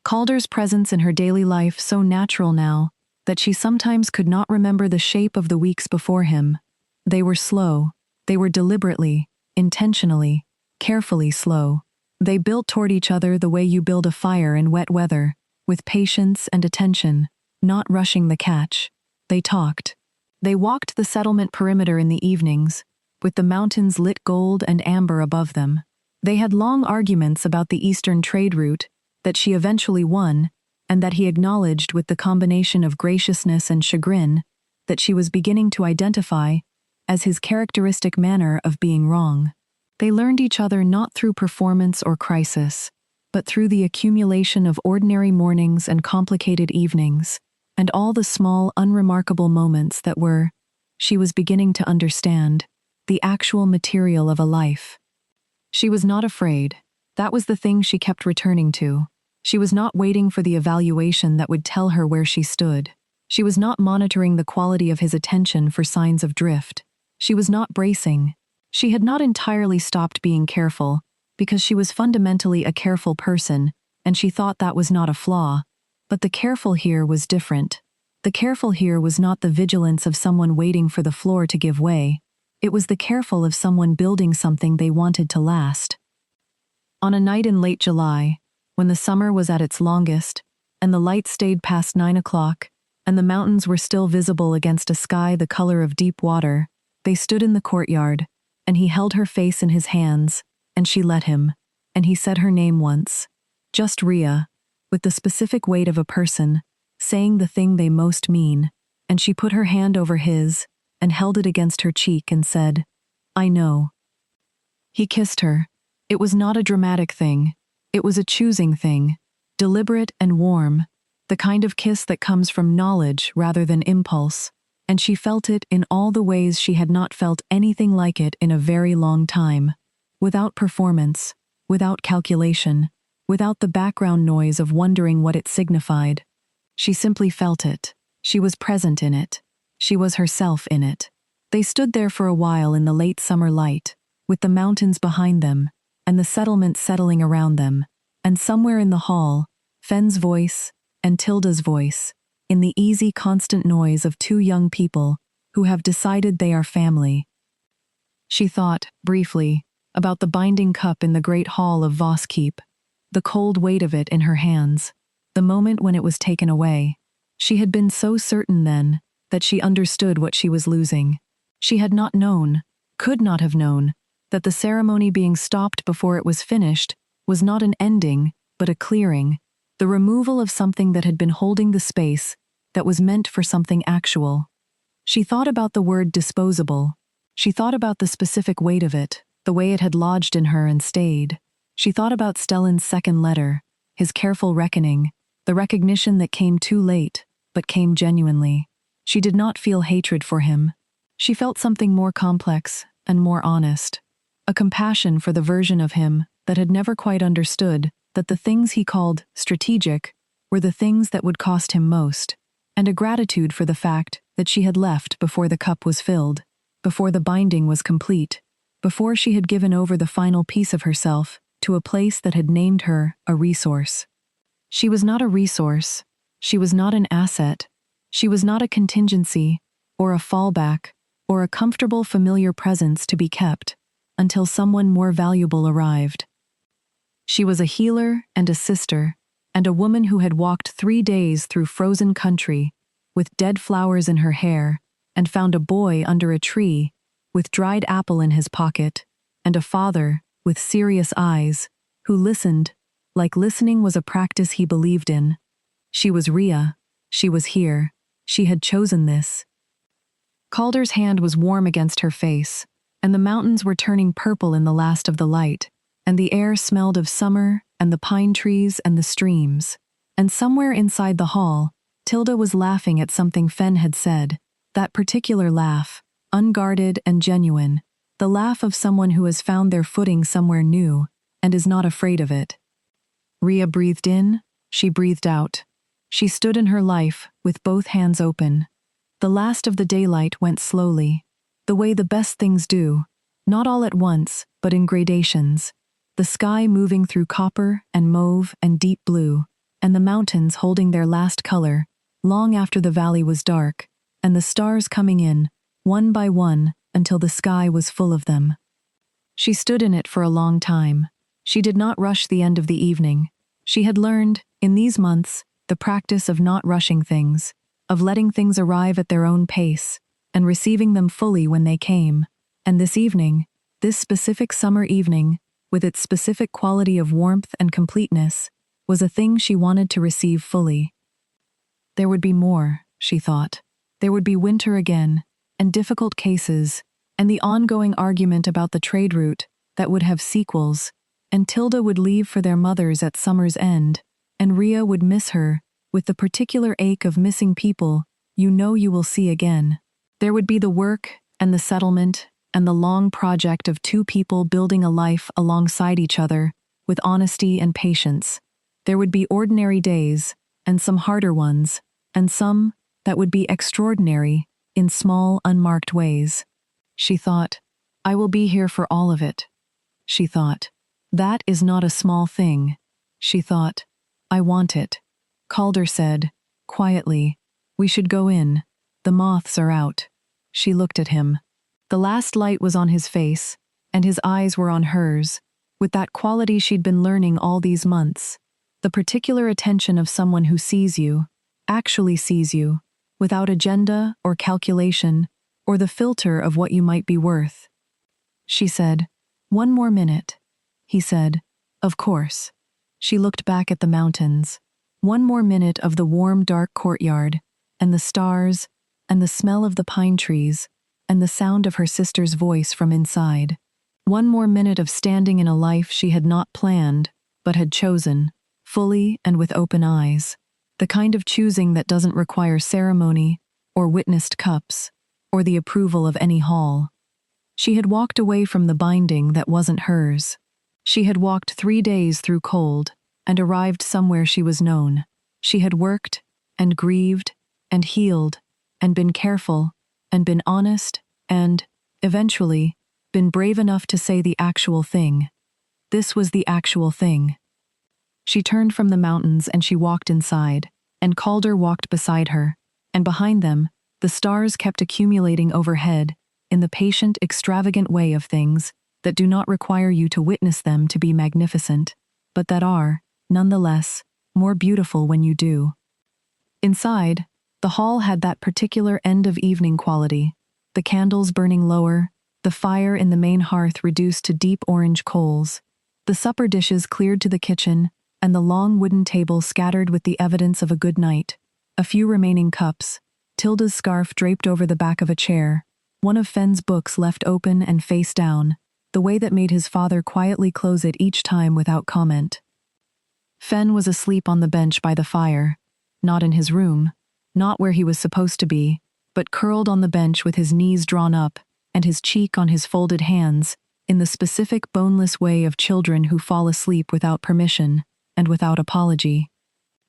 [SPEAKER 1] Calder's presence in her daily life so natural now that she sometimes could not remember the shape of the weeks before him. They were slow. They were deliberately, intentionally, carefully slow. They built toward each other the way you build a fire in wet weather, with patience and attention, not rushing the catch. They talked. They walked the settlement perimeter in the evenings, with the mountains lit gold and amber above them. They had long arguments about the eastern trade route that she eventually won, and that he acknowledged with the combination of graciousness and chagrin that she was beginning to identify as his characteristic manner of being wrong. They learned each other not through performance or crisis, but through the accumulation of ordinary mornings and complicated evenings, and all the small, unremarkable moments that were, she was beginning to understand, the actual material of a life. She was not afraid. That was the thing she kept returning to. She was not waiting for the evaluation that would tell her where she stood. She was not monitoring the quality of his attention for signs of drift. She was not bracing. She had not entirely stopped being careful, because she was fundamentally a careful person, and she thought that was not a flaw. But the careful here was different. The careful here was not the vigilance of someone waiting for the floor to give way. It was the careful of someone building something they wanted to last. On a night in late July, when the summer was at its longest, and the light stayed past 9 o'clock, and the mountains were still visible against a sky the color of deep water, they stood in the courtyard, and he held her face in his hands, and she let him, and he said her name once. Just Rhea, with the specific weight of a person, saying the thing they most mean, and she put her hand over his, and held it against her cheek and said, "I know." He kissed her. It was not a dramatic thing. It was a choosing thing, deliberate and warm, the kind of kiss that comes from knowledge rather than impulse, and she felt it in all the ways she had not felt anything like it in a very long time, without performance, without calculation, without the background noise of wondering what it signified. She simply felt it. She was present in it. She was herself in it. They stood there for a while in the late summer light, with the mountains behind them, and the settlement settling around them, and somewhere in the hall, Fen's voice and Tilda's voice, in the easy constant noise of two young people who have decided they are family. She thought, briefly, about the binding cup in the great hall of Voss Keep, the cold weight of it in her hands, the moment when it was taken away. She had been so certain then that she understood what she was losing. She had not known, could not have known, that the ceremony being stopped before it was finished was not an ending, but a clearing, the removal of something that had been holding the space that was meant for something actual. She thought about the word disposable. She thought about the specific weight of it, the way it had lodged in her and stayed. She thought about Stellan's second letter, his careful reckoning, the recognition that came too late, but came genuinely. She did not feel hatred for him. She felt something more complex and more honest, a compassion for the version of him that had never quite understood that the things he called strategic were the things that would cost him most, and a gratitude for the fact that she had left before the cup was filled, before the binding was complete, before she had given over the final piece of herself to a place that had named her a resource. She was not a resource, she was not an asset, she was not a contingency, or a fallback, or a comfortable familiar presence to be kept, until someone more valuable arrived. She was a healer and a sister, and a woman who had walked 3 days through frozen country, with dead flowers in her hair, and found a boy under a tree, with dried apple in his pocket, and a father, with serious eyes, who listened, like listening was a practice he believed in. She was Rhea. She was here. She had chosen this. Calder's hand was warm against her face, and the mountains were turning purple in the last of the light, and the air smelled of summer and the pine trees and the streams. And somewhere inside the hall, Tilda was laughing at something Fen had said, that particular laugh, unguarded and genuine, the laugh of someone who has found their footing somewhere new and is not afraid of it. Rhea breathed in, she breathed out. She stood in her life with both hands open. The last of the daylight went slowly, the way the best things do, not all at once, but in gradations. The sky moving through copper and mauve and deep blue, and the mountains holding their last color, long after the valley was dark, and the stars coming in, one by one, until the sky was full of them. She stood in it for a long time. She did not rush the end of the evening. She had learned, in these months, the practice of not rushing things, of letting things arrive at their own pace, and receiving them fully when they came. And this evening, this specific summer evening, with its specific quality of warmth and completeness, was a thing she wanted to receive fully. There would be more, she thought. There would be winter again, and difficult cases, and the ongoing argument about the trade route that would have sequels, and Tilda would leave for their mothers at summer's end, and Rhea would miss her, with the particular ache of missing people you know you will see again. There would be the work, and the settlement, and the long project of 2 people building a life alongside each other, with honesty and patience. There would be ordinary days, and some harder ones, and some that would be extraordinary, in small, unmarked ways. She thought, I will be here for all of it. She thought, that is not a small thing. She thought, I want it. Calder said, quietly, we should go in. The moths are out. She looked at him. The last light was on his face, and his eyes were on hers, with that quality she'd been learning all these months, the particular attention of someone who sees you, actually sees you, without agenda or calculation, or the filter of what you might be worth. She said, 1 more minute. He said, of course. She looked back at the mountains. 1 more minute of the warm, dark courtyard, and the stars, and the smell of the pine trees, and the sound of her sister's voice from inside. 1 more minute of standing in a life she had not planned, but had chosen, fully and with open eyes. The kind of choosing that doesn't require ceremony, or witnessed cups, or the approval of any hall. She had walked away from the binding that wasn't hers. She had walked 3 days through cold, and arrived somewhere she was known. She had worked, and grieved, and healed, and been careful, and been honest, and, eventually, been brave enough to say the actual thing. This was the actual thing. She turned from the mountains and she walked inside, and Calder walked beside her, and behind them, the stars kept accumulating overhead, in the patient, extravagant way of things that do not require you to witness them to be magnificent, but that are, nonetheless, more beautiful when you do. Inside, the hall had that particular end-of-evening quality, the candles burning lower, the fire in the main hearth reduced to deep orange coals, the supper dishes cleared to the kitchen, and the long wooden table scattered with the evidence of a good night, a few remaining cups, Tilda's scarf draped over the back of a chair, one of Fenn's books left open and face down, the way that made his father quietly close it each time without comment. Fenn was asleep on the bench by the fire, not in his room, not where he was supposed to be, but curled on the bench with his knees drawn up and his cheek on his folded hands, in the specific boneless way of children who fall asleep without permission, and without apology.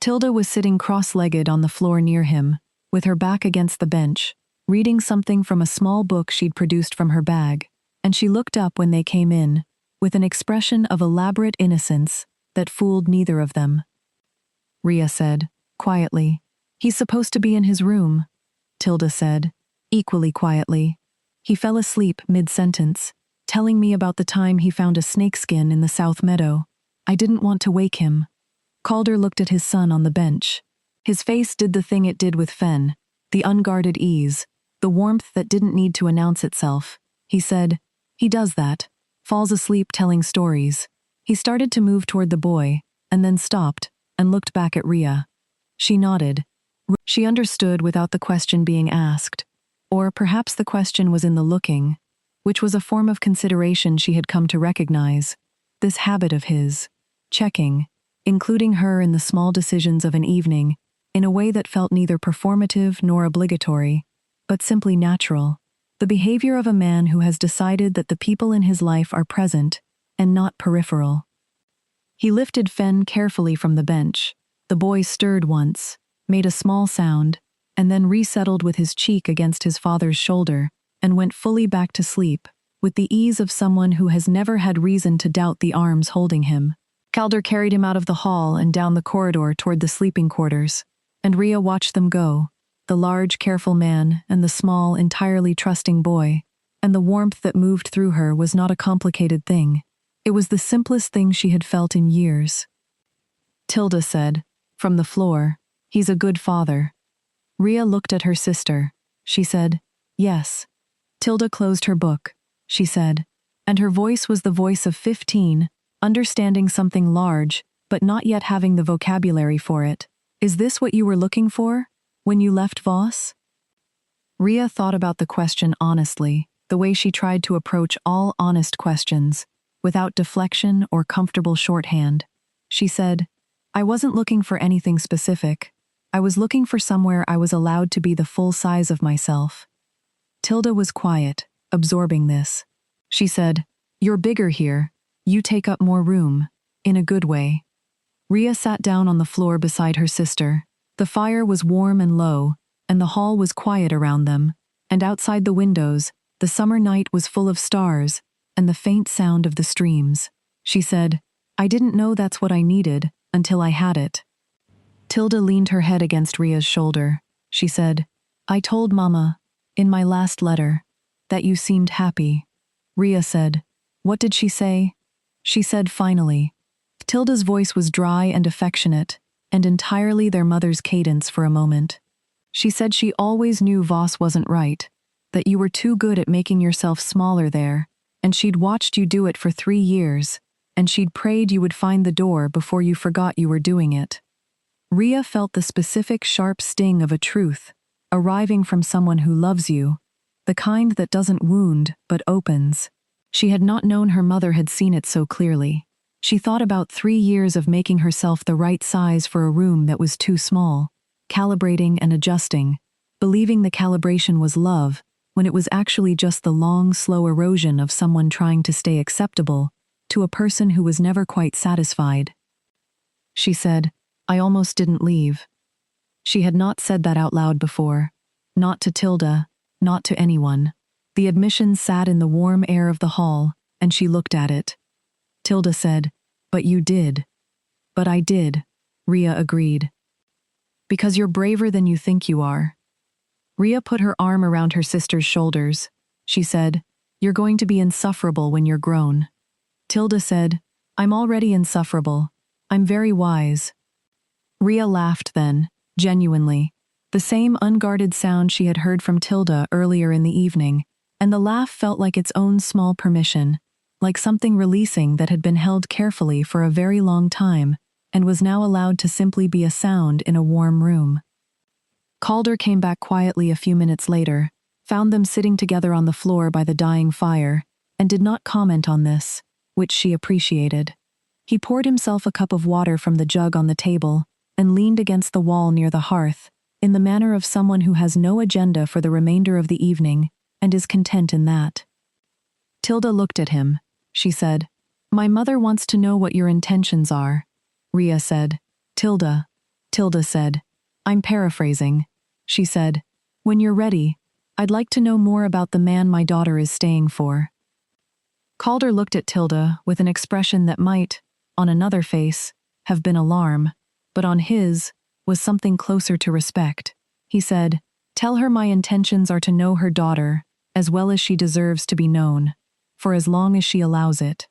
[SPEAKER 1] Tilda was sitting cross-legged on the floor near him, with her back against the bench, reading something from a small book she'd produced from her bag, and she looked up when they came in, with an expression of elaborate innocence that fooled neither of them. Rhea said, quietly, "He's supposed to be in his room." Tilda said, equally quietly, "He fell asleep mid-sentence, telling me about the time he found a snakeskin in the South Meadow. I didn't want to wake him." Calder looked at his son on the bench. His face did the thing it did with Fen, the unguarded ease, the warmth that didn't need to announce itself. He said, "He does that, falls asleep telling stories." He started to move toward the boy, and then stopped, and looked back at Rhea. She nodded. She understood without the question being asked. Or perhaps the question was in the looking, which was a form of consideration she had come to recognize. This habit of his, checking, including her in the small decisions of an evening, in a way that felt neither performative nor obligatory, but simply natural. The behavior of a man who has decided that the people in his life are present and not peripheral. He lifted Fen carefully from the bench. The boy stirred once, made a small sound, and then resettled with his cheek against his father's shoulder and went fully back to sleep, with the ease of someone who has never had reason to doubt the arms holding him. Calder carried him out of the hall and down the corridor toward the sleeping quarters, and Rhea watched them go, the large, careful man and the small, entirely trusting boy, and the warmth that moved through her was not a complicated thing. It was the simplest thing she had felt in years. Tilda said, from the floor, "He's a good father." Rhea looked at her sister. She said, "Yes." Tilda closed her book. She said, and her voice was the voice of 15, understanding something large, but not yet having the vocabulary for it. "Is this what you were looking for when you left Voss?" Rhea thought about the question honestly, the way she tried to approach all honest questions, without deflection or comfortable shorthand. She said, "I wasn't looking for anything specific. I was looking for somewhere I was allowed to be the full size of myself." Tilda was quiet, absorbing this. She said, "You're bigger here. You take up more room, in a good way." Rhea sat down on the floor beside her sister. The fire was warm and low, and the hall was quiet around them, and outside the windows, the summer night was full of stars and the faint sound of the streams. She said, "I didn't know that's what I needed until I had it." Tilda leaned her head against Rhea's shoulder. She said, "I told Mama, in my last letter, that you seemed happy." Rhea said, "What did she say?" She said finally. Tilda's voice was dry and affectionate, and entirely their mother's cadence for a moment. She said she always knew Voss wasn't right, that you were too good at making yourself smaller there, and she'd watched you do it for 3 years, and she'd prayed you would find the door before you forgot you were doing it. Rhea felt the specific sharp sting of a truth, arriving from someone who loves you, the kind that doesn't wound but opens. She had not known her mother had seen it so clearly. She thought about 3 years of making herself the right size for a room that was too small, calibrating and adjusting, believing the calibration was love, when it was actually just the long, slow erosion of someone trying to stay acceptable to a person who was never quite satisfied. She said, "I almost didn't leave." She had not said that out loud before, not to Tilda, not to anyone. The admission sat in the warm air of the hall, and she looked at it. Tilda said, "But you did." "But I did," Rhea agreed. "Because you're braver than you think you are." Rhea put her arm around her sister's shoulders. She said, "You're going to be insufferable when you're grown." Tilda said, "I'm already insufferable. I'm very wise." Rhea laughed then, genuinely, the same unguarded sound she had heard from Tilda earlier in the evening, and the laugh felt like its own small permission, like something releasing that had been held carefully for a very long time and was now allowed to simply be a sound in a warm room. Calder came back quietly a few minutes later, found them sitting together on the floor by the dying fire, and did not comment on this, which she appreciated. He poured himself a cup of water from the jug on the table and leaned against the wall near the hearth, in the manner of someone who has no agenda for the remainder of the evening and is content in that. Tilda looked at him. She said, "My mother wants to know what your intentions are." Ria said. Tilda. Tilda said. I'm paraphrasing. She said, when you're ready, I'd like to know more about the man my daughter is staying for. Calder looked at Tilda with an expression that might, on another face, have been alarm, but on his, was something closer to respect. He said, tell her my intentions are to know her daughter, as well as she deserves to be known, for as long as she allows it.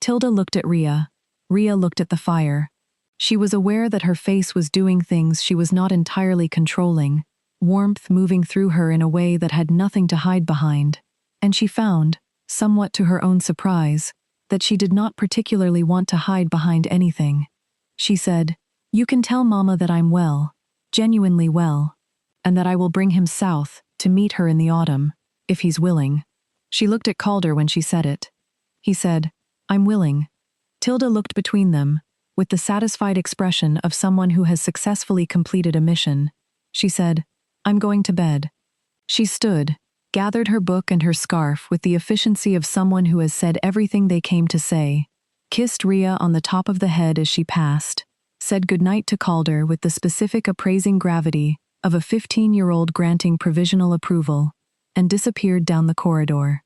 [SPEAKER 1] Tilda looked at Ria. Ria looked at the fire. She was aware that her face was doing things she was not entirely controlling, warmth moving through her in a way that had nothing to hide behind, and she found, somewhat to her own surprise, that she did not particularly want to hide behind anything. She said, you can tell Mama that I'm well, genuinely well, and that I will bring him south to meet her in the autumn, if he's willing. She looked at Calder when she said it. He said, I'm willing. Tilda looked between them, with the satisfied expression of someone who has successfully completed a mission. She said, I'm going to bed. She stood, gathered her book and her scarf with the efficiency of someone who has said everything they came to say, kissed Ria on the top of the head as she passed, said goodnight to Calder with the specific appraising gravity of a 15-year-old granting provisional approval, and disappeared down the corridor.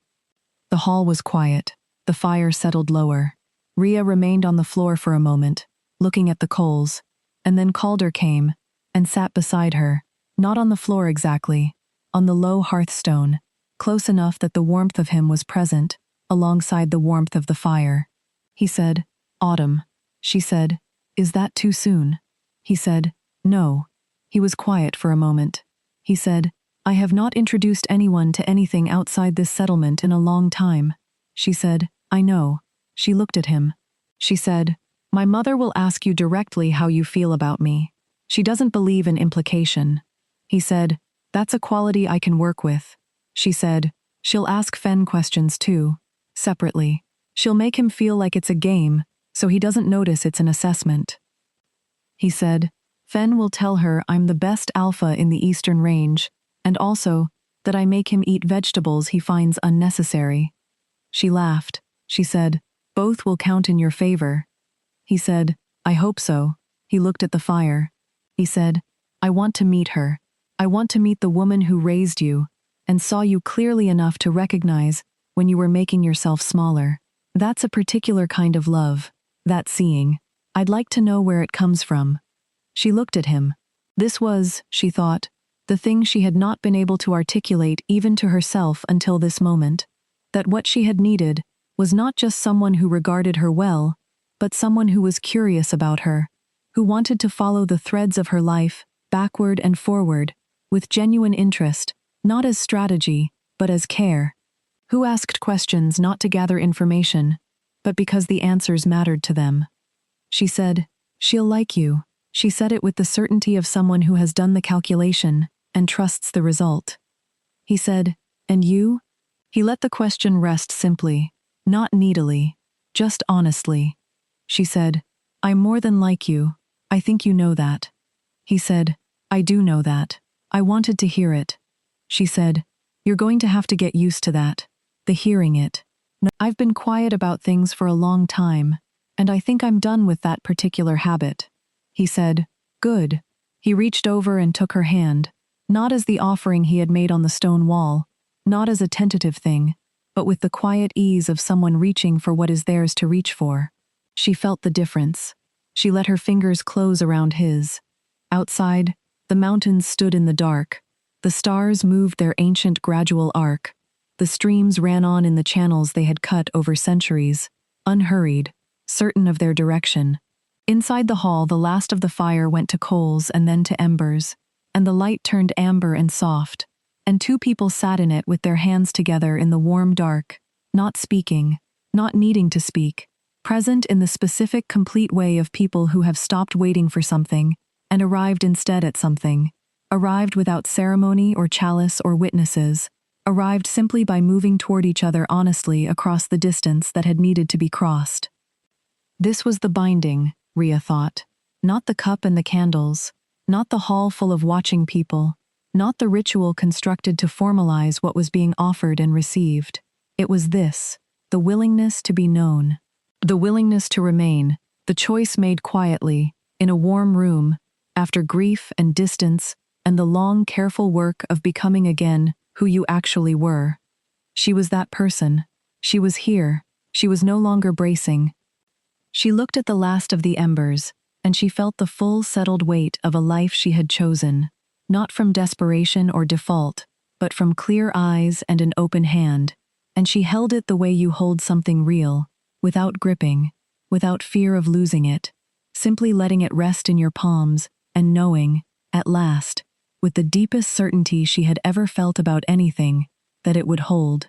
[SPEAKER 1] The hall was quiet. The fire settled lower. Ria remained on the floor for a moment, looking at the coals, and then Calder came and sat beside her, not on the floor exactly, on the low hearthstone, close enough that the warmth of him was present, alongside the warmth of the fire. He said, Autumn. She said, is that too soon? He said, no. He was quiet for a moment. He said, I have not introduced anyone to anything outside this settlement in a long time. She said, I know. She looked at him. She said, my mother will ask you directly how you feel about me. She doesn't believe in implication. He said, that's a quality I can work with. She said, she'll ask Fen questions too, separately. She'll make him feel like it's a game, so he doesn't notice it's an assessment. He said, Fen will tell her I'm the best alpha in the Eastern Range, and also that I make him eat vegetables he finds unnecessary. She laughed. She said, both will count in your favor. He said, I hope so. He looked at the fire. He said, I want to meet her. I want to meet the woman who raised you and saw you clearly enough to recognize when you were making yourself smaller. That's a particular kind of love, that seeing. I'd like to know where it comes from. She looked at him. This was, she thought, the thing she had not been able to articulate even to herself until this moment. That what she had needed was not just someone who regarded her well, but someone who was curious about her, who wanted to follow the threads of her life, backward and forward, with genuine interest, not as strategy, but as care. Who asked questions not to gather information, but because the answers mattered to them. She said, she'll like you. She said it with the certainty of someone who has done the calculation and trusts the result. He said, and you? He let the question rest simply, not needily, just honestly. She said, I'm more than like you. I think you know that. He said, I do know that. I wanted to hear it. She said, you're going to have to get used to that, the hearing it. I've been quiet about things for a long time, and I think I'm done with that particular habit. He said, good. He reached over and took her hand, not as the offering he had made on the stone wall, not as a tentative thing, but with the quiet ease of someone reaching for what is theirs to reach for. She felt the difference. She let her fingers close around his. Outside, the mountains stood in the dark. The stars moved their ancient gradual arc. The streams ran on in the channels they had cut over centuries, unhurried, certain of their direction. Inside the hall, the last of the fire went to coals and then to embers, and the light turned amber and soft, and two people sat in it with their hands together in the warm dark, not speaking, not needing to speak, present in the specific, complete way of people who have stopped waiting for something and arrived instead at something, arrived without ceremony or chalice or witnesses, arrived simply by moving toward each other honestly across the distance that had needed to be crossed. This was the binding, Ria thought, not the cup and the candles, not the hall full of watching people, not the ritual constructed to formalize what was being offered and received. It was this, the willingness to be known, the willingness to remain, The choice made quietly, in a warm room, after grief and distance and the long, careful work of becoming again who you actually were. She was that person. She was here. She was no longer bracing. She looked at the last of the embers, and she felt the full, settled weight of a life she had chosen, not from desperation or default, but from clear eyes and an open hand, and she held it the way you hold something real, without gripping, without fear of losing it, simply letting it rest in your palms and knowing, at last, with the deepest certainty she had ever felt about anything, that it would hold.